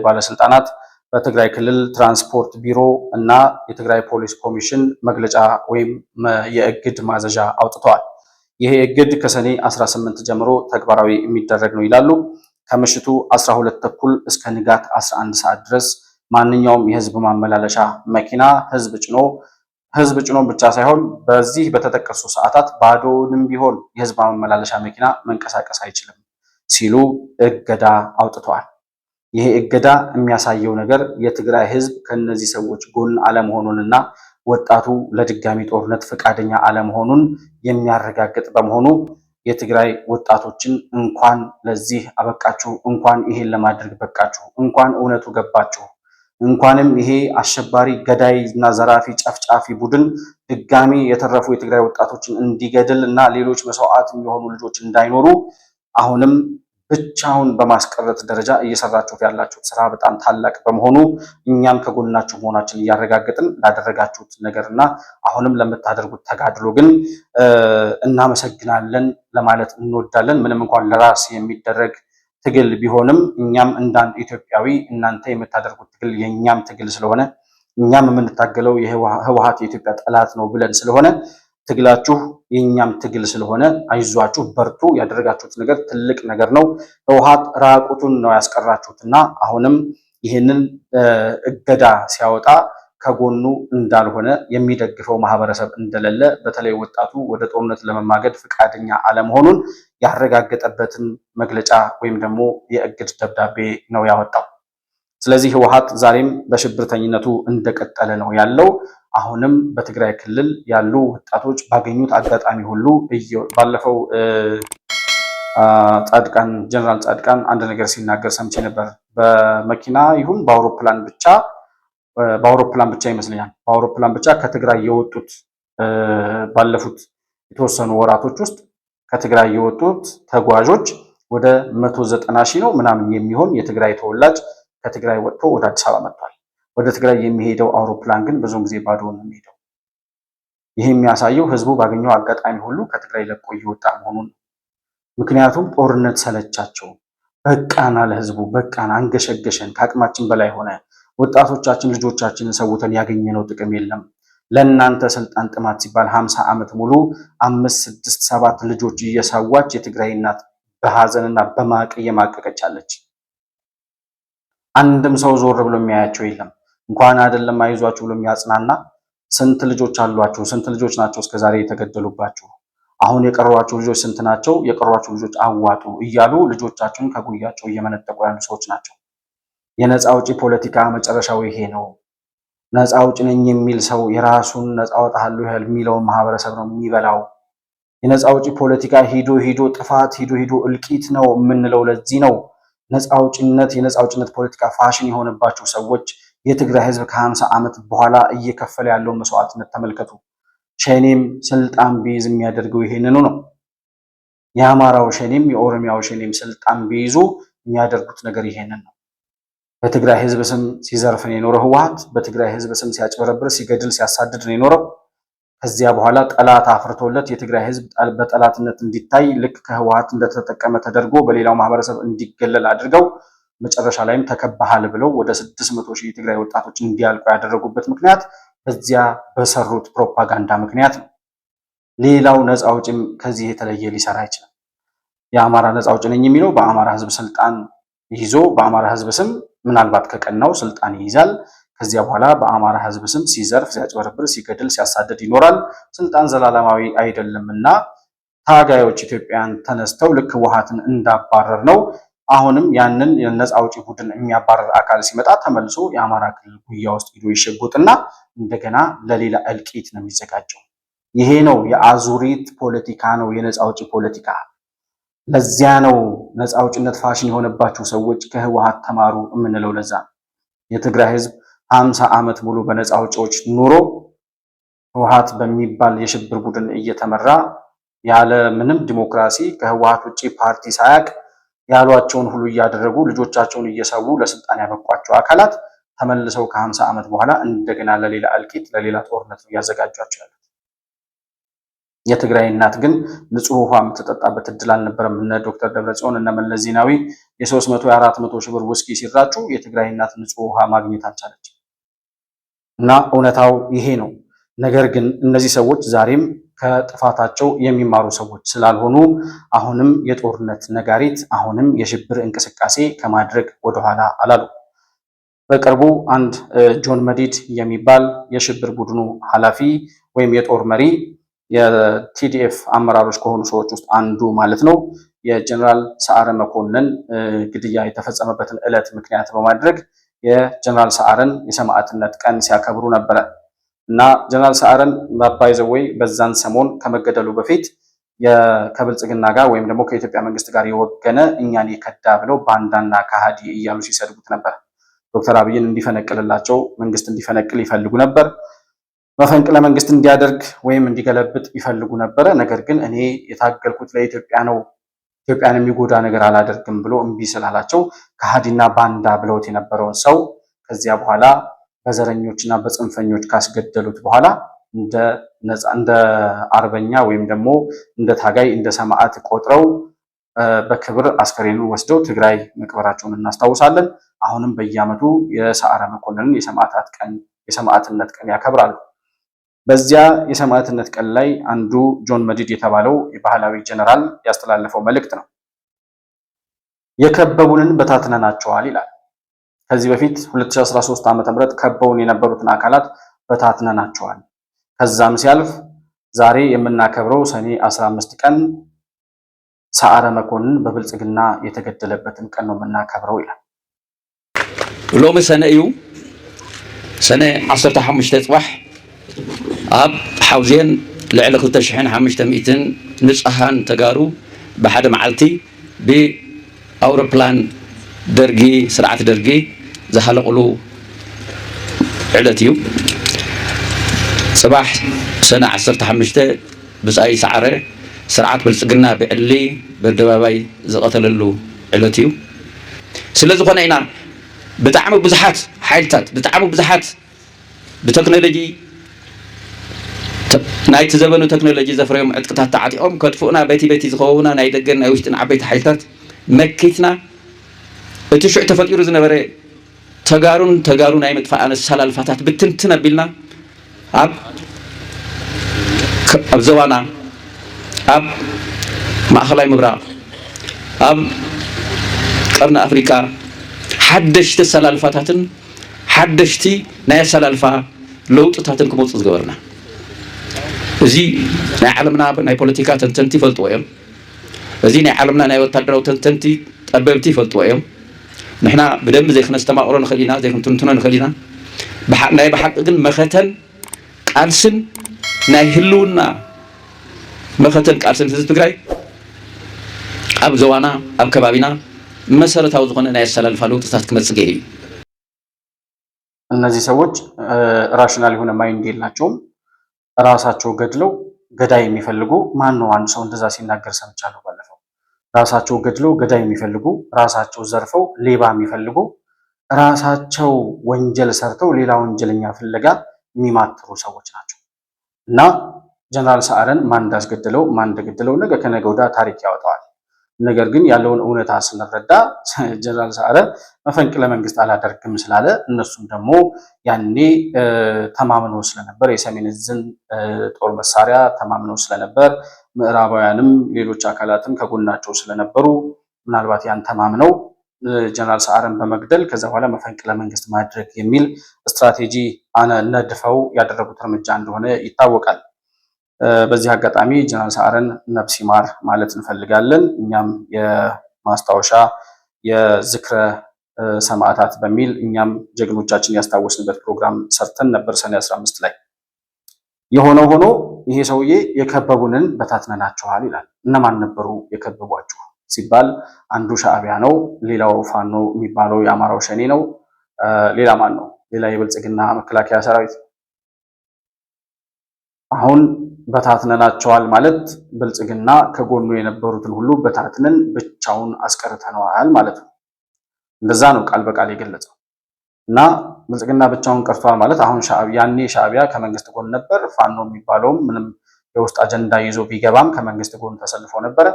ባለስልጣናት በትግራይ ክልል ትራንስፖርት ቢሮ እና የትግራይ ፖሊስ ኮሚሽን መግለጫ ወይም የእግድ ማዘዣ አውጥተዋል። ይሄ እግድ ከሰኔ 18 ጀምሮ ተግባራዊ የሚደረግ ነው ይላሉ። ከምሽቱ 12 ተኩል እስከ ንጋት 11 ሰዓት ድረስ ማንኛውም የህዝብ ማመላለሻ መኪና ህዝብ ጭኖ ብቻ ሳይሆን በዚህ በተጠቀሱ ሰዓታት ባዶንም ቢሆን የህዝብ ማመላለሻ መኪና መንቀሳቀስ አይችልም ሲሉ እገዳ አውጥተዋል። ይሄ እገዳ የሚያሳየው ነገር የትግራይ ህዝብ ከነዚህ ሰዎች ጎን አለመሆኑንና ወጣቱ ለድጋሚ ጦርነት ፈቃደኛ አለመሆኑን የሚያረጋግጥ በመሆኑ የትግራይ ወጣቶችን እንኳን ለዚህ አበቃችሁ፣ እንኳን ይሄን ለማድረግ በቃችሁ፣ እንኳን እውነቱ ገባችሁ፣ እንኳንም ይሄ አሸባሪ ገዳይ እና ዘራፊ ጨፍጫፊ ቡድን ድጋሚ የተረፉ የትግራይ ወጣቶችን እንዲገድል እና ሌሎች መስዋዕት የሚሆኑ ልጆች እንዳይኖሩ አሁንም ብቻውን በማስቀረት ደረጃ እየሰራችሁት ያላችሁት ስራ በጣም ታላቅ በመሆኑ እኛም ከጎናችሁ መሆናችን እያረጋገጥን ላደረጋችሁት ነገርና አሁንም ለምታደርጉት ተጋድሎ ግን እናመሰግናለን ለማለት እንወዳለን። ምንም እንኳን ለራስ የሚደረግ ትግል ቢሆንም እኛም እንዳንድ ኢትዮጵያዊ እናንተ የምታደርጉት ትግል የኛም ትግል ስለሆነ እኛም የምንታገለው የህወሓት የኢትዮጵያ ጠላት ነው ብለን ስለሆነ ትግላችሁ የኛም ትግል ስለሆነ አይዟችሁ፣ በርቱ። ያደረጋችሁት ነገር ትልቅ ነገር ነው። ህወሓት ራቁቱን ነው ያስቀራችሁትና አሁንም ይህንን እገዳ ሲያወጣ ከጎኑ እንዳልሆነ የሚደግፈው ማህበረሰብ እንደሌለ በተለይ ወጣቱ ወደ ጦርነት ለመማገድ ፈቃደኛ አለመሆኑን ያረጋገጠበትን መግለጫ ወይም ደግሞ የእግድ ደብዳቤ ነው ያወጣው። ስለዚህ ህወሓት ዛሬም በሽብርተኝነቱ እንደቀጠለ ነው ያለው። አሁንም በትግራይ ክልል ያሉ ወጣቶች ባገኙት አጋጣሚ ሁሉ ባለፈው ጀነራል ጻድቃን አንድ ነገር ሲናገር ሰምቼ ነበር። በመኪና ይሁን በአውሮፕላን ብቻ ይመስለኛል በአውሮፕላን ብቻ ከትግራይ የወጡት ባለፉት የተወሰኑ ወራቶች ውስጥ ከትግራይ የወጡት ተጓዦች ወደ 190 ሺህ ነው ምናምን የሚሆን የትግራይ ተወላጅ ከትግራይ ወጥቶ ወደ አዲስ አበባ መጥቷል። ወደ ትግራይ የሚሄደው አውሮፕላን ግን ብዙውን ጊዜ ባዶ ነው የሚሄደው። ይህ የሚያሳየው ህዝቡ ባገኘው አጋጣሚ ሁሉ ከትግራይ ለቆ እየወጣ መሆኑን ነው። ምክንያቱም ጦርነት ሰለቻቸው። በቃና ለህዝቡ በቃና አንገሸገሸን፣ ከአቅማችን በላይ ሆነ፣ ወጣቶቻችን ልጆቻችንን ሰውተን ያገኘነው ጥቅም የለም። ለእናንተ ስልጣን ጥማት ሲባል 50 ዓመት ሙሉ 5፣ 6፣ 7 ልጆች እየሳዋች የትግራይ እናት በሐዘንና በማቅ እየማቀቀች አለች። አንድም ሰው ዞር ብሎ የሚያያቸው የለም። እንኳን አይደለም አይዟችሁ ብሎ የሚያጽናና ስንት ልጆች አሏችሁ? ስንት ልጆች ናቸው እስከዛሬ የተገደሉባችሁ? አሁን የቀሯችሁ ልጆች ስንት ናቸው? የቀሯችሁ ልጆች አዋጡ እያሉ ልጆቻቸውን ከጉያቸው እየመነጠቁ ያሉ ሰዎች ናቸው። የነፃ አውጪ ፖለቲካ መጨረሻው ይሄ ነው። ነፃ አውጪ ነኝ የሚል ሰው የራሱን ነፃ አወጣለሁ የሚለውን ማህበረሰብ ነው የሚበላው። የነፃ አውጪ ፖለቲካ ሂዶ ጥፋት ሂዶ እልቂት ነው የምንለው ለዚህ ነው። ነፃ አውጭነት ፖለቲካ ፋሽን የሆነባቸው ሰዎች የትግራይ ህዝብ ከ50 ዓመት በኋላ እየከፈለ ያለውን መስዋዕትነት ተመልከቱ። ሸኔም ስልጣን ቢይዝ የሚያደርገው ይሄንኑ ነው። የአማራው ሸኔም የኦሮሚያው ሸኔም ስልጣን ቢይዙ የሚያደርጉት ነገር ይሄንን ነው። በትግራይ ህዝብ ስም ሲዘርፍ ነው የኖረው ህወሓት። በትግራይ ህዝብ ስም ሲያጭበረብር፣ ሲገድል፣ ሲያሳድድ ነው የኖረው። ከዚያ በኋላ ጠላት አፍርቶለት የትግራይ ህዝብ በጠላትነት እንዲታይ ልክ ከህወሓት እንደተጠቀመ ተደርጎ በሌላው ማህበረሰብ እንዲገለል አድርገው መጨረሻ ላይም ተከባሃል ብለው ወደ 600 ሺህ የትግራይ ወጣቶች እንዲያልቁ ያደረጉበት ምክንያት በዚያ በሰሩት ፕሮፓጋንዳ ምክንያት ነው። ሌላው ነፃ አውጪም ከዚህ የተለየ ሊሰራ አይችልም። የአማራ ነፃ አውጪ ነኝ የሚለው በአማራ ህዝብ ስልጣን ይዞ በአማራ ህዝብ ስም ምናልባት ከቀናው ስልጣን ይይዛል። ከዚያ በኋላ በአማራ ህዝብ ስም ሲዘርፍ፣ ሲያጭበረብር፣ ሲገድል፣ ሲያሳድድ ይኖራል። ስልጣን ዘላለማዊ አይደለምና ታጋዮች ኢትዮጵያን ተነስተው ልክ ህወሓትን እንዳባረር ነው አሁንም ያንን የነፃ አውጪ ቡድን የሚያባረር አካል ሲመጣ ተመልሶ የአማራ ክልል ጉያ ውስጥ ሄዶ ይሸጉጥና እንደገና ለሌላ እልቂት ነው የሚዘጋጀው። ይሄ ነው የአዙሪት ፖለቲካ ነው የነፃ አውጪ ፖለቲካ። ለዚያ ነው ነፃ አውጭነት ፋሽን የሆነባቸው ሰዎች ከህወሓት ተማሩ የምንለው። ለዛ የትግራይ ህዝብ 50 ዓመት ሙሉ በነፃ አውጪዎች ኑሮ ህወሓት በሚባል የሽብር ቡድን እየተመራ ያለ ምንም ዲሞክራሲ ከህወሓት ውጪ ፓርቲ ሳያቅ ያሏቸውን ሁሉ እያደረጉ ልጆቻቸውን እየሰዉ ለስልጣን ያበቋቸው አካላት ተመልሰው ከ50 ዓመት በኋላ እንደገና ለሌላ እልቂት ለሌላ ጦርነት ነው ያዘጋጇቸው ያሉት። የትግራይ እናት ግን ንጹህ ውሃ የምትጠጣበት እድል አልነበረም። እነ ዶክተር ደብረጽዮን እነ መለስ ዜናዊ የ300 የ400 ሺህ ብር ውስኪ ሲራጩ የትግራይ እናት ንጹህ ውሃ ማግኘት አልቻለችም። እና እውነታው ይሄ ነው። ነገር ግን እነዚህ ሰዎች ዛሬም ከጥፋታቸው የሚማሩ ሰዎች ስላልሆኑ አሁንም የጦርነት ነጋሪት፣ አሁንም የሽብር እንቅስቃሴ ከማድረግ ወደኋላ አላሉ። በቅርቡ አንድ ጆን መዲድ የሚባል የሽብር ቡድኑ ኃላፊ ወይም የጦር መሪ የቲዲኤፍ አመራሮች ከሆኑ ሰዎች ውስጥ አንዱ ማለት ነው የጀነራል ሰዓረ መኮንን ግድያ የተፈጸመበትን ዕለት ምክንያት በማድረግ የጀነራል ሰዓረን የሰማዕትነት ቀን ሲያከብሩ ነበረ እና ጀነራል ሰዓረን ባይዘወይ በዛን ሰሞን ከመገደሉ በፊት ከብልጽግና ጋር ወይም ደግሞ ከኢትዮጵያ መንግስት ጋር የወገነ እኛን የከዳ ብለው ባንዳና ከሃዲ እያሉ ሲሰድቡት ነበር። ዶክተር አብይን እንዲፈነቅልላቸው መንግስት እንዲፈነቅል ይፈልጉ ነበር። መፈንቅለ መንግስት እንዲያደርግ ወይም እንዲገለብጥ ይፈልጉ ነበረ። ነገር ግን እኔ የታገልኩት ለኢትዮጵያ ነው፣ ኢትዮጵያን የሚጎዳ ነገር አላደርግም ብሎ እምቢ ስላላቸው ከሃዲና ባንዳ ብለውት የነበረውን ሰው ከዚያ በኋላ በዘረኞችና በጽንፈኞች ካስገደሉት በኋላ እንደ አርበኛ ወይም ደግሞ እንደ ታጋይ እንደ ሰማዕት ቆጥረው በክብር አስከሬኑን ወስደው ትግራይ መቅበራቸውን እናስታውሳለን። አሁንም በየዓመቱ የሰዓረ መኮንንን የሰማዕትነት ቀን ያከብራሉ። በዚያ የሰማዕትነት ቀን ላይ አንዱ ጆን መዲድ የተባለው የባህላዊ ጀነራል ያስተላለፈው መልእክት ነው። የከበቡንን በታትነናቸዋል ይላል። ከዚህ በፊት 2013 ዓ.ም ከበውን የነበሩትን አካላት በታትነናቸዋል። ከዛም ሲያልፍ ዛሬ የምናከብረው ሰኔ 15 ቀን ሰዓረ መኮንን በብልጽግና የተገደለበትን ቀን ነው የምናከብረው ይላል። لومي سنة إيو سنة 15 صباح أب حوزين لعلى 2500 نصحان تجارو بحد معلتي بأوروبلان درجي سرعة درجي زحلقلو علتيو صباح سنة 15 بس أي سعره سرعة بالسجنة بعلي بالدبابي زقتل له علتيو سلزو خنينا بتعمل بزحات حيلتات بتعمل بزحات بتكنولوجي نايت زبنو تكنولوجي زفريم عتقتات تعاطيهم كتفونا بيتي زخونا ناي دغن ناي وشتن عبيت حيلتات مكيتنا اتشع تفكيرو زنبره تغارون اي مدفع ان السلالفاتات بتنتنا بيلنا اب زوانا اب ماخلاي مبرا اب قرن افريكا حدشت السلالفاتاتن حدشتي ناي سلالفا لوطتاتن كموص زغبرنا زي ناي عالمنا ناي بوليتيكا تنتنتي فلطويم زي ناي عالمنا ناي وتادراو تنتنتي طببتي فلطويم نحنا بدم زي خنا استماعورن خلينا زي كنتنتن خلينا بحق ناي بحق ግን መኸተን ቃልስን ናይ ህልውና መኸተን ቃልስን ህዝብ ትግራይ ኣብ ዘዋና ኣብ ከባቢና መሰረታዊ ዝኾነ ናይ ያሰላልፋሉ ጥታት ክመጽእ ገይሩ እነዚህ ሰዎች ራሽናል የሆነ ማይንድ የላቸውም። ራሳቸው ገድለው ገዳይ የሚፈልጉ ማን ነው? አንድ ሰው እንደዛ ሲናገር ሰምቻለሁ ባለፈው። ራሳቸው ገድለው ገዳይ የሚፈልጉ ራሳቸው ዘርፈው ሌባ የሚፈልጉ ራሳቸው ወንጀል ሰርተው ሌላ ወንጀለኛ ፍለጋ የሚማትሩ ሰዎች ናቸው። እና ጀነራል ሰዓረን ማን እንዳስገደለው ማን እንደገደለው ነገ ከነገ ወዲያ ታሪክ ያወጣዋል። ነገር ግን ያለውን እውነታ ስንረዳ ጀነራል ሰዓረ መፈንቅለ መንግስት አላደርግም ስላለ እነሱም ደግሞ ያኔ ተማምነው ስለነበር የሰሜን ዕዝን ጦር መሳሪያ ተማምነው ስለነበር ምዕራባውያንም ሌሎች አካላትም ከጎናቸው ስለነበሩ ምናልባት ያን ተማምነው ጀነራል ሰዓረን በመግደል ከዛ በኋላ መፈንቅለ መንግስት ማድረግ የሚል ስትራቴጂ ነድፈው ያደረጉት እርምጃ እንደሆነ ይታወቃል። በዚህ አጋጣሚ ጀነራል ሰዓረን ነፍስ ይማር ማለት እንፈልጋለን። እኛም የማስታወሻ የዝክረ ሰማዕታት በሚል እኛም ጀግኖቻችን ያስታወስንበት ፕሮግራም ሰርተን ነበር ሰኔ 15 ላይ። የሆነ ሆኖ ይሄ ሰውዬ የከበቡንን በታትነናቸዋል ይላል። እነማን ነበሩ የከበቧችሁ ሲባል አንዱ ሻዕቢያ ነው፣ ሌላው ፋኖ የሚባለው የአማራው ሸኔ ነው። ሌላ ማን ነው? ሌላ የብልጽግና መከላከያ ሰራዊት። አሁን በታትነናቸዋል ማለት ብልጽግና ከጎኑ የነበሩትን ሁሉ በታትነን ብቻውን አስቀርተነዋል ማለት ነው። እንደዛ ነው ቃል በቃል የገለጸው። እና ብልጽግና ብቻውን ቀርቷል ማለት አሁን ያኔ ሻዕቢያ ከመንግስት ጎን ነበር። ፋኖ የሚባለውም ምንም የውስጥ አጀንዳ ይዞ ቢገባም ከመንግስት ጎን ተሰልፎ ነበረ።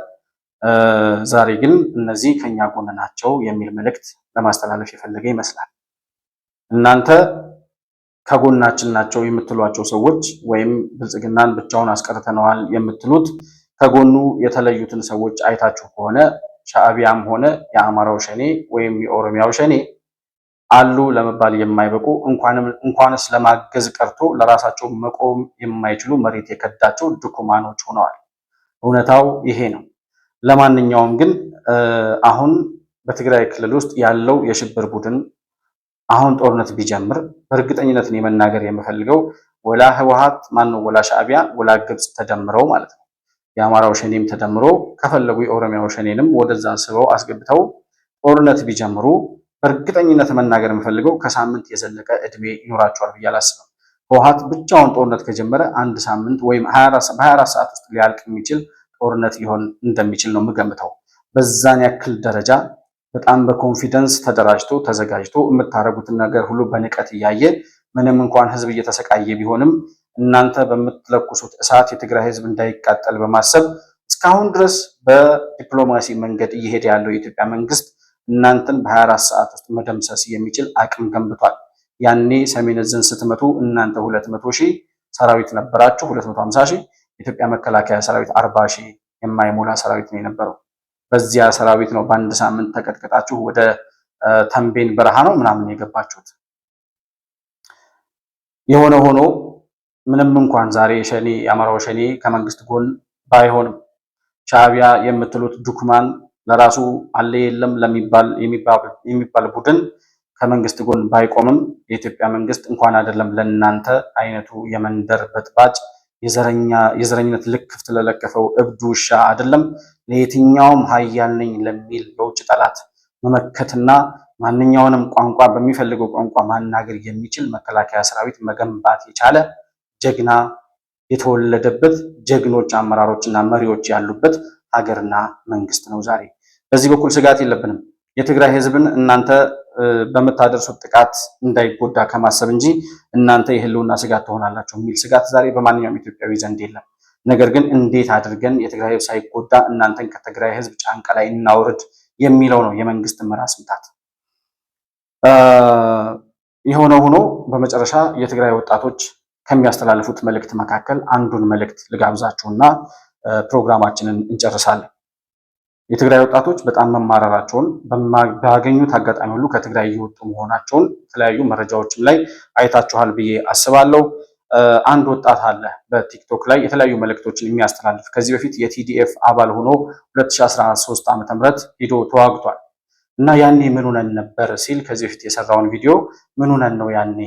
ዛሬ ግን እነዚህ ከኛ ጎን ናቸው የሚል መልእክት ለማስተላለፍ የፈለገ ይመስላል። እናንተ ከጎናችን ናቸው የምትሏቸው ሰዎች ወይም ብልጽግናን ብቻውን አስቀርተነዋል የምትሉት ከጎኑ የተለዩትን ሰዎች አይታችሁ ከሆነ ሻዕቢያም ሆነ የአማራው ሸኔ ወይም የኦሮሚያው ሸኔ አሉ ለመባል የማይበቁ እንኳንስ ለማገዝ ቀርቶ ለራሳቸው መቆም የማይችሉ መሬት የከዳቸው ድኩማኖች ሆነዋል። እውነታው ይሄ ነው። ለማንኛውም ግን አሁን በትግራይ ክልል ውስጥ ያለው የሽብር ቡድን አሁን ጦርነት ቢጀምር በእርግጠኝነት ነው መናገር የምፈልገው ወላ ህወሓት ማነው ወላ ሻዕቢያ ወላ ግብጽ ተደምረው ማለት ነው የአማራው ሸኔም ተደምሮ ከፈለጉ የኦሮሚያው ሸኔንም ወደዛ ስበው አስገብተው ጦርነት ቢጀምሩ በእርግጠኝነት መናገር የምፈልገው ከሳምንት የዘለቀ እድሜ ይኖራቸዋል ብዬ አላስብም። ህወሓት ብቻውን ጦርነት ከጀመረ አንድ ሳምንት ወይም 24 ሰዓት ውስጥ ሊያልቅ የሚችል ጦርነት ሊሆን እንደሚችል ነው የምገምተው። በዛን ያክል ደረጃ በጣም በኮንፊደንስ ተደራጅቶ ተዘጋጅቶ የምታረጉትን ነገር ሁሉ በንቀት እያየ ምንም እንኳን ህዝብ እየተሰቃየ ቢሆንም እናንተ በምትለኩሱት እሳት የትግራይ ህዝብ እንዳይቃጠል በማሰብ እስካሁን ድረስ በዲፕሎማሲ መንገድ እየሄደ ያለው የኢትዮጵያ መንግስት እናንተን በ24 ሰዓት ውስጥ መደምሰስ የሚችል አቅም ገንብቷል። ያኔ ሰሜን ዕዝን ስትመቱ እናንተ 200 ሺህ ሰራዊት ነበራችሁ፣ 250 ሺህ የኢትዮጵያ መከላከያ ሰራዊት 40 ሺህ የማይሞላ ሰራዊት ነው የነበረው። በዚያ ሰራዊት ነው በአንድ ሳምንት ተቀጥቅጣችሁ ወደ ተንቤን በረሃ ነው ምናምን የገባችሁት። የሆነ ሆኖ ምንም እንኳን ዛሬ ሸኔ የአማራው ሸኔ ከመንግስት ጎን ባይሆንም ሻዕቢያ የምትሉት ዱክማን ለራሱ አለ የለም የሚባል ቡድን ከመንግስት ጎን ባይቆምም የኢትዮጵያ መንግስት እንኳን አይደለም ለእናንተ አይነቱ የመንደር በጥባጭ የዘረኝነት ልክፍት ለለከፈው እብድ ውሻ አይደለም ለየትኛውም ሀያል ነኝ ለሚል የውጭ ጠላት መመከትና ማንኛውንም ቋንቋ በሚፈልገው ቋንቋ ማናገር የሚችል መከላከያ ሰራዊት መገንባት የቻለ ጀግና የተወለደበት ጀግኖች አመራሮችና መሪዎች ያሉበት ሀገርና መንግስት ነው ዛሬ። በዚህ በኩል ስጋት የለብንም። የትግራይ ህዝብን እናንተ በምታደርሱት ጥቃት እንዳይጎዳ ከማሰብ እንጂ እናንተ የህልውና ስጋት ትሆናላችሁ የሚል ስጋት ዛሬ በማንኛውም ኢትዮጵያዊ ዘንድ የለም። ነገር ግን እንዴት አድርገን የትግራይ ህዝብ ሳይጎዳ እናንተን ከትግራይ ህዝብ ጫንቃ ላይ እናውርድ የሚለው ነው የመንግስት ራስ ምታት። የሆነ ሆኖ በመጨረሻ የትግራይ ወጣቶች ከሚያስተላልፉት መልእክት መካከል አንዱን መልእክት ልጋብዛችሁና ፕሮግራማችንን እንጨርሳለን። የትግራይ ወጣቶች በጣም መማረራቸውን ባገኙት አጋጣሚ ሁሉ ከትግራይ እየወጡ መሆናቸውን የተለያዩ መረጃዎችም ላይ አይታችኋል ብዬ አስባለሁ። አንድ ወጣት አለ በቲክቶክ ላይ የተለያዩ መልእክቶችን የሚያስተላልፍ ከዚህ በፊት የቲዲኤፍ አባል ሆኖ 2013 ዓ.ም ሄዶ ተዋግቷል እና ያኔ ምን ሆነን ነበር ሲል ከዚህ በፊት የሰራውን ቪዲዮ ምን ሆነን ነው ያኔ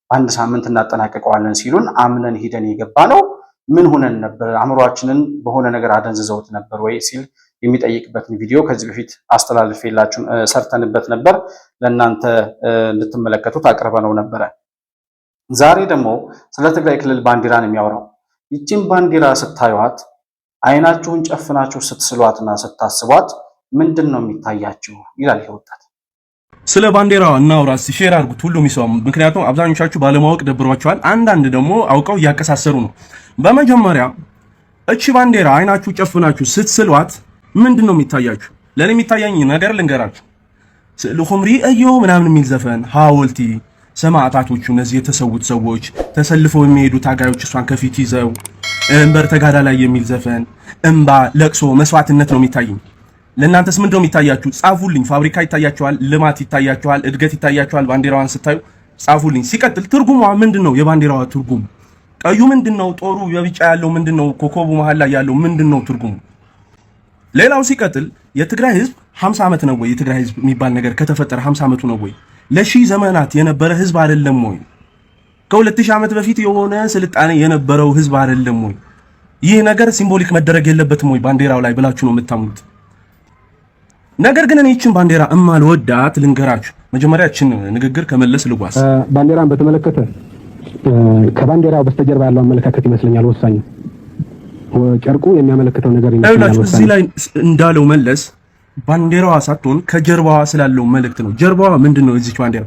በአንድ ሳምንት እናጠናቀቀዋለን ሲሉን አምነን ሂደን የገባ ነው ምን ሆነን ነበር አእምሯችንን በሆነ ነገር አደንዝዘውት ነበር ወይ ሲል የሚጠይቅበትን ቪዲዮ ከዚህ በፊት አስተላልፌላችሁ ሰርተንበት ነበር። ለእናንተ እንድትመለከቱት አቅርበነው ነበረ። ዛሬ ደግሞ ስለ ትግራይ ክልል ባንዲራን የሚያወራው ይቺን ባንዲራ ስታዩት አይናችሁን ጨፍናችሁ ስትስሏትና ስታስቧት ምንድን ነው የሚታያችሁ ይላል ወጣት። ስለ ባንዲራው እናውራ እስቲ፣ ሼር አድርጉት ሁሉም ይሰሙ። ምክንያቱም አብዛኞቻችሁ ባለማወቅ ደብሯቸዋል፣ አንዳንድ ደግሞ አውቀው እያቀሳሰሩ ነው። በመጀመሪያ እቺ ባንዲራ አይናችሁ ጨፍናችሁ ስትስሏት ምንድን ነው የሚታያችሁ? ለኔ የሚታየኝ ነገር ልንገራችሁ። ስዕልኩም ሪአዮ ምናምን የሚል ዘፈን ሐውልቲ ሰማዕታቶቹ እነዚህ የተሰዉት ሰዎች ተሰልፈው የሚሄዱ ታጋዮች እሷን ከፊት ይዘው እንበር ተጋዳ ላይ የሚል ዘፈን እንባ፣ ለቅሶ፣ መስዋዕትነት ነው የሚታየኝ። ለእናንተስ ምንድን ነው የሚታያችሁ? ጻፉልኝ። ፋብሪካ ይታያችኋል፣ ልማት ይታያችኋል፣ እድገት ይታያችኋል። ባንዲራዋን ስታዩ ጻፉልኝ። ሲቀጥል ትርጉሟ ምንድን ነው? የባንዲራዋ ትርጉም ቀዩ ምንድን ነው? ጦሩ የቢጫ ያለው ምንድን ነው? ኮከቡ መሃል ላይ ያለው ምንድን ነው ትርጉሙ? ሌላው ሲቀጥል የትግራይ ህዝብ 50 ዓመት ነው ወይ? የትግራይ ህዝብ የሚባል ነገር ከተፈጠረ 50 ዓመቱ ነው ወይ? ለሺህ ዘመናት የነበረ ህዝብ አይደለም ወይ? ከ2000 ዓመት በፊት የሆነ ስልጣኔ የነበረው ህዝብ አይደለም ወይ? ይህ ነገር ሲምቦሊክ መደረግ የለበትም ወይ ባንዲራው ላይ ብላችሁ ነው የምታምኑት? ነገር ግን እኔ እቺን ባንዲራ እማልወዳት ልንገራችሁ። መጀመሪያ እቺን ንግግር ከመለስ ልጓስ። ባንዲራን በተመለከተ ከባንዲራው በስተጀርባ ያለው አመለካከት ይመስለኛል ወሳኝ። ጨርቁ የሚያመለክተው ነገር ይመስለኛል ወሳኝ። እዚህ ላይ እንዳለው መለስ ባንዲራዋ ሳትሆን ከጀርባዋ ስላለው መልእክት ነው። ጀርባዋ ምንድነው? እዚች ባንዲራ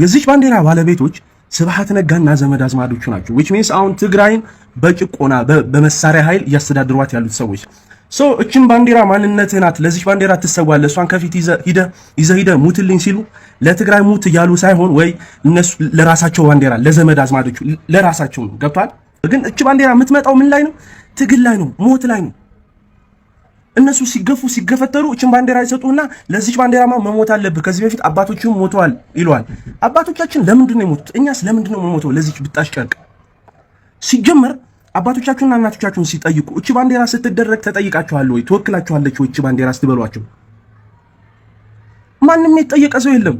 የዚች ባንዲራ ባለቤቶች ስብሐት ነጋና ዘመድ አዝማዶቹ ናቸው። which means አሁን ትግራይን በጭቆና በመሳሪያ ኃይል እያስተዳድሯት ያሉት ሰዎች እችን ባንዲራ ማንነትህ ናት፣ ለዚች ባንዲራ ትሰዋለህ፣ እሷን ከፊት ይዘህ ሙትልኝ ሲሉ ለትግራይ ሙት እያሉ ሳይሆን ወይ እነሱ ለራሳቸው ባንዲራ ለዘመድ አዝማዶቹ ለራሳቸው ነው። ገብቷል? ግን እች ባንዲራ የምትመጣው ምን ላይ ነው? ትግል ላይ ነው፣ ሞት ላይ ነው። እነሱ ሲገፉ ሲገፈተሩ እችን ባንዲራ ይሰጡና ለዚች ባንዲራማ መሞት አለብህ፣ ከዚህ በፊት አባቶችም ሞተዋል ይሏል። አባቶቻችን ለምንድን ነው የሞቱት? እኛስ ለምንድን ነው የምንሞተው ለዚች ብጣሽ ጨርቅ? ሲጀመር አባቶቻችሁና እናቶቻችሁን ሲጠይቁ እቺ ባንዲራ ስትደረግ ተጠይቃችኋል ወይ? ተወክላችኋለች ወይ? እቺ ባንዲራ ስትበሏቸው ማንም የተጠየቀ ሰው የለም።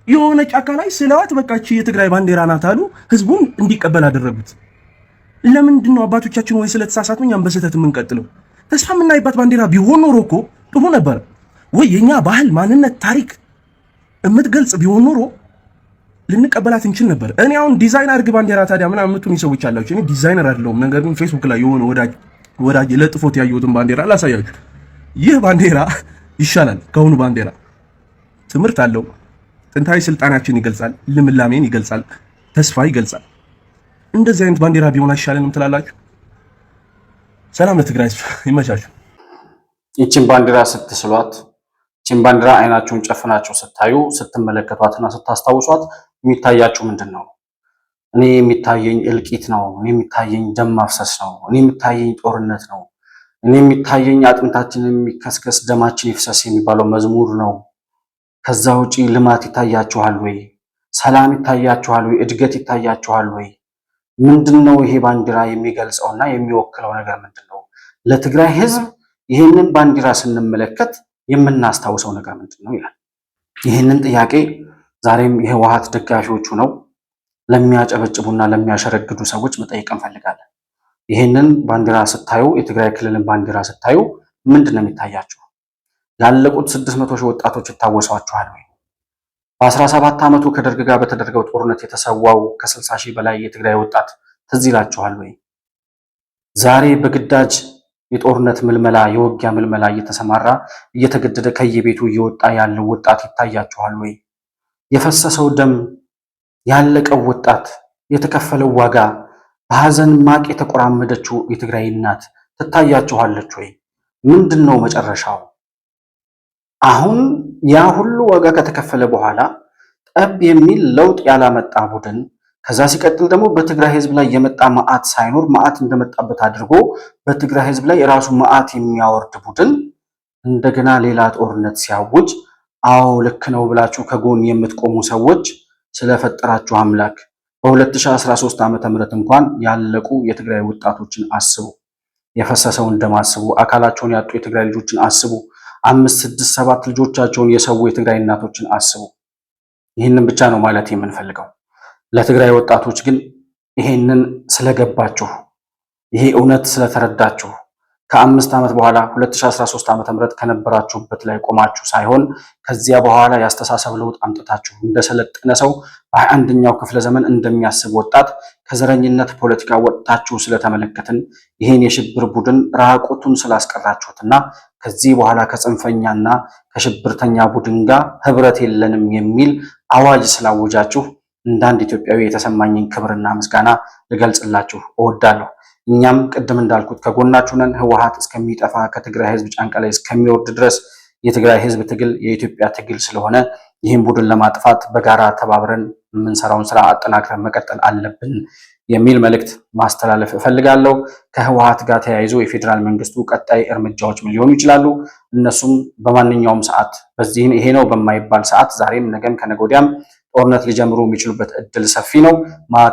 የሆነ ጫካ ላይ ስለዋት በቃ እቺ የትግራይ ባንዲራ ናት አሉ፣ ህዝቡን እንዲቀበል አደረጉት። ለምንድን ነው አባቶቻችን ወይ ስለተሳሳቱ እኛም በስህተት የምንቀጥለው? ተስፋ የምናይባት ባንዲራ ቢሆን ኖሮ እኮ ጥሩ ነበር። ወይ የኛ ባህል፣ ማንነት፣ ታሪክ የምትገልጽ ቢሆን ኖሮ ልንቀበላት እንችል ነበር። እኔ አሁን ዲዛይን አድርግ ባንዲራ ታዲያ ምናምን የምትሉኝ ሰዎች አላችሁ። እኔ ዲዛይነር አይደለሁም። ነገር ግን ፌስቡክ ላይ የሆነ ወዳጅ ለጥፎት ያየሁትን ባንዲራ ላሳያችሁ። ይህ ባንዲራ ይሻላል ከሆኑ ባንዲራ። ትምህርት አለው። ጥንታዊ ስልጣናችን ይገልጻል፣ ልምላሜን ይገልጻል፣ ተስፋ ይገልጻል። እንደዚህ አይነት ባንዲራ ቢሆን አይሻለንም ትላላችሁ? ሰላም ለትግራይ፣ ይመቻችሁ። ይህችን ባንዲራ ስትስሏት፣ ይህችን ባንዲራ አይናችሁን ጨፍናችሁ ስታዩ፣ ስትመለከቷትና ስታስታውሷት የሚታያችሁ ምንድን ነው? እኔ የሚታየኝ እልቂት ነው። እኔ የሚታየኝ ደም ማፍሰስ ነው። እኔ የሚታየኝ ጦርነት ነው። እኔ የሚታየኝ አጥንታችን የሚከስከስ ደማችን ይፍሰስ የሚባለው መዝሙር ነው። ከዛ ውጪ ልማት ይታያችኋል ወይ? ሰላም ይታያችኋል ወይ? እድገት ይታያችኋል ወይ? ምንድነው ይሄ ባንዲራ የሚገልጸውና የሚወክለው ነገር ምንድነው? ለትግራይ ህዝብ ይሄንን ባንዲራ ስንመለከት የምናስታውሰው ነገር ምንድነው ይላል። ይሄንን ጥያቄ ዛሬም የህወሓት ደጋፊዎቹ ነው ለሚያጨበጭቡና ለሚያሸረግዱ ሰዎች መጠየቅ እንፈልጋለን። ይህንን ባንዲራ ስታዩ፣ የትግራይ ክልልን ባንዲራ ስታዩ ምንድን ነው የሚታያችሁ? ያለቁት 600 ሺህ ወጣቶች ይታወሷችኋል ወይ? በ17 ዓመቱ ከደርግ ጋር በተደረገው ጦርነት የተሰዋው ከ60 ሺህ በላይ የትግራይ ወጣት ትዝ ይላችኋል ወይ? ዛሬ በግዳጅ የጦርነት ምልመላ የውጊያ ምልመላ እየተሰማራ እየተገደደ ከየቤቱ እየወጣ ያለው ወጣት ይታያችኋል ወይ? የፈሰሰው ደም ያለቀው ወጣት የተከፈለው ዋጋ በሐዘን ማቅ የተቆራመደችው የትግራይ እናት ትታያችኋለች ወይ? ምንድን ነው መጨረሻው? አሁን ያ ሁሉ ዋጋ ከተከፈለ በኋላ ጠብ የሚል ለውጥ ያላመጣ ቡድን ከዛ ሲቀጥል ደግሞ በትግራይ ህዝብ ላይ የመጣ መዓት ሳይኖር መዓት እንደመጣበት አድርጎ በትግራይ ህዝብ ላይ የራሱ መዓት የሚያወርድ ቡድን እንደገና ሌላ ጦርነት ሲያውጅ፣ አዎ ልክ ነው ብላችሁ ከጎን የምትቆሙ ሰዎች ስለፈጠራችሁ አምላክ በ2013 ዓመተ ምህረት እንኳን ያለቁ የትግራይ ወጣቶችን አስቡ። የፈሰሰውን ደም አስቡ። አካላቸውን ያጡ የትግራይ ልጆችን አስቡ። 5፣ 6፣ 7 ልጆቻቸውን የሰው የትግራይ እናቶችን አስቡ። ይህንን ብቻ ነው ማለት የምንፈልገው። ለትግራይ ወጣቶች ግን ይሄንን ስለገባችሁ፣ ይሄ እውነት ስለተረዳችሁ ከ5 ዓመት በኋላ 2013 ዓመተ ምህረት ከነበራችሁበት ላይ ቆማችሁ ሳይሆን ከዚያ በኋላ ያስተሳሰብ ለውጥ አምጥታችሁ እንደሰለጠነ ሰው በ21ኛው ክፍለ ዘመን እንደሚያስብ ወጣት ከዘረኝነት ፖለቲካ ወጥታችሁ ስለተመለከትን ይህን የሽብር ቡድን ራቁቱን ስላስቀራችሁትና ከዚህ በኋላ ከጽንፈኛና ከሽብርተኛ ቡድን ጋር ህብረት የለንም የሚል አዋጅ ስላወጃችሁ እንዳንድ ኢትዮጵያዊ የተሰማኝን ክብርና ምስጋና ልገልጽላችሁ እወዳለሁ። እኛም ቅድም እንዳልኩት ከጎናችሁ ነን። ህወሓት እስከሚጠፋ ከትግራይ ህዝብ ጫንቃ ላይ እስከሚወርድ ድረስ የትግራይ ህዝብ ትግል የኢትዮጵያ ትግል ስለሆነ ይህን ቡድን ለማጥፋት በጋራ ተባብረን የምንሰራውን ስራ አጠናክረን መቀጠል አለብን የሚል መልእክት ማስተላለፍ እፈልጋለሁ። ከህወሓት ጋር ተያይዞ የፌዴራል መንግስቱ ቀጣይ እርምጃዎች ምን ሊሆኑ ይችላሉ? እነሱም በማንኛውም ሰዓት በዚህ ይሄ ነው በማይባል ሰዓት ዛሬም፣ ነገም፣ ከነገ ወዲያም ጦርነት ሊጀምሩ የሚችሉበት እድል ሰፊ ነው።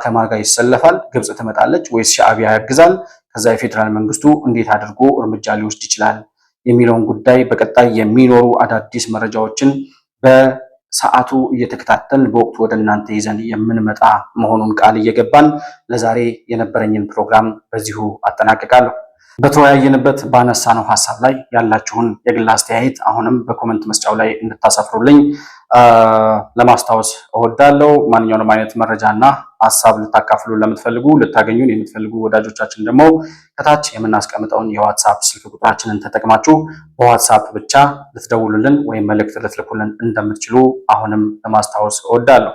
ከማጋ ይሰለፋል? ግብጽ ትመጣለች ወይስ ሻዕቢያ ያግዛል? ከዛ የፌዴራል መንግስቱ እንዴት አድርጎ እርምጃ ሊወስድ ይችላል የሚለውን ጉዳይ በቀጣይ የሚኖሩ አዳዲስ መረጃዎችን በሰዓቱ እየተከታተልን በወቅቱ ወደ እናንተ ይዘን የምንመጣ መሆኑን ቃል እየገባን ለዛሬ የነበረኝን ፕሮግራም በዚሁ አጠናቅቃለሁ። በተወያየንበት ባነሳነው ሀሳብ ላይ ያላችሁን የግል አስተያየት አሁንም በኮመንት መስጫው ላይ እንድታሰፍሩልኝ ለማስታወስ እወዳለሁ። ማንኛውንም አይነት መረጃና ሀሳብ ልታካፍሉ ለምትፈልጉ ልታገኙን የምትፈልጉ ወዳጆቻችን ደግሞ ከታች የምናስቀምጠውን የዋትሳፕ ስልክ ቁጥራችንን ተጠቅማችሁ በዋትሳፕ ብቻ ልትደውሉልን ወይም መልእክት ልትልኩልን እንደምትችሉ አሁንም ለማስታወስ እወዳለሁ።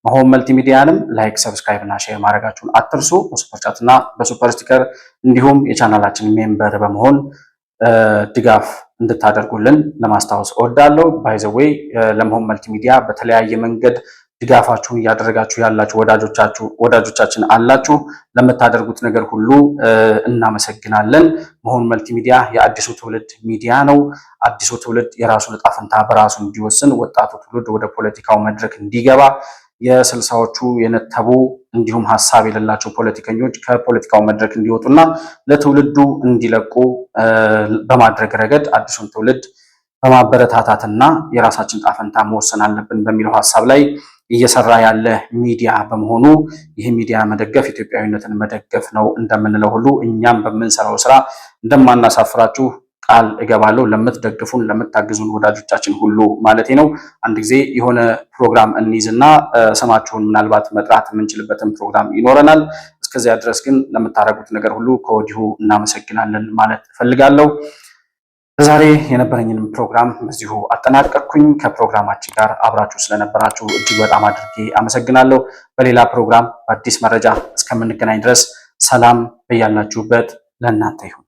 መሆን መልቲሚዲያንም ላይክ፣ ሰብስክራይብ እና ሼር ማድረጋችሁን አትርሱ። በሱፐር ቻት እና በሱፐር ስቲከር እንዲሁም የቻናላችን ሜምበር በመሆን ድጋፍ እንድታደርጉልን ለማስታወስ እወዳለሁ። ባይ ዘ ዌይ ለመሆን መልቲሚዲያ በተለያየ መንገድ ድጋፋችሁን እያደረጋችሁ ያላችሁ ወዳጆቻችን አላችሁ። ለምታደርጉት ነገር ሁሉ እናመሰግናለን። መሆን መልቲሚዲያ የአዲሱ ትውልድ ሚዲያ ነው። አዲሱ ትውልድ የራሱን ዕጣ ፈንታ በራሱ እንዲወስን፣ ወጣቱ ትውልድ ወደ ፖለቲካው መድረክ እንዲገባ፣ የስልሳዎቹ የነተቡ እንዲሁም ሀሳብ የሌላቸው ፖለቲከኞች ከፖለቲካው መድረክ እንዲወጡና ለትውልዱ እንዲለቁ በማድረግ ረገድ አዲሱን ትውልድ በማበረታታትና የራሳችን ዕጣ ፈንታ መወሰን አለብን በሚለው ሀሳብ ላይ እየሰራ ያለ ሚዲያ በመሆኑ ይህ ሚዲያ መደገፍ ኢትዮጵያዊነትን መደገፍ ነው እንደምንለው ሁሉ እኛም በምንሰራው ስራ እንደማናሳፍራችሁ ቃል እገባለሁ። ለምትደግፉን ለምታግዙን ወዳጆቻችን ሁሉ ማለት ነው። አንድ ጊዜ የሆነ ፕሮግራም እንይዝና ስማችሁን ምናልባት መጥራት የምንችልበትን ፕሮግራም ይኖረናል። እስከዚያ ድረስ ግን ለምታደርጉት ነገር ሁሉ ከወዲሁ እናመሰግናለን ማለት እፈልጋለሁ። ዛሬ የነበረኝን ፕሮግራም በዚሁ አጠናቀቅኩኝ። ከፕሮግራማችን ጋር አብራችሁ ስለነበራችሁ እጅግ በጣም አድርጌ አመሰግናለሁ። በሌላ ፕሮግራም በአዲስ መረጃ እስከምንገናኝ ድረስ ሰላም በያላችሁበት ለእናንተ ይሁን።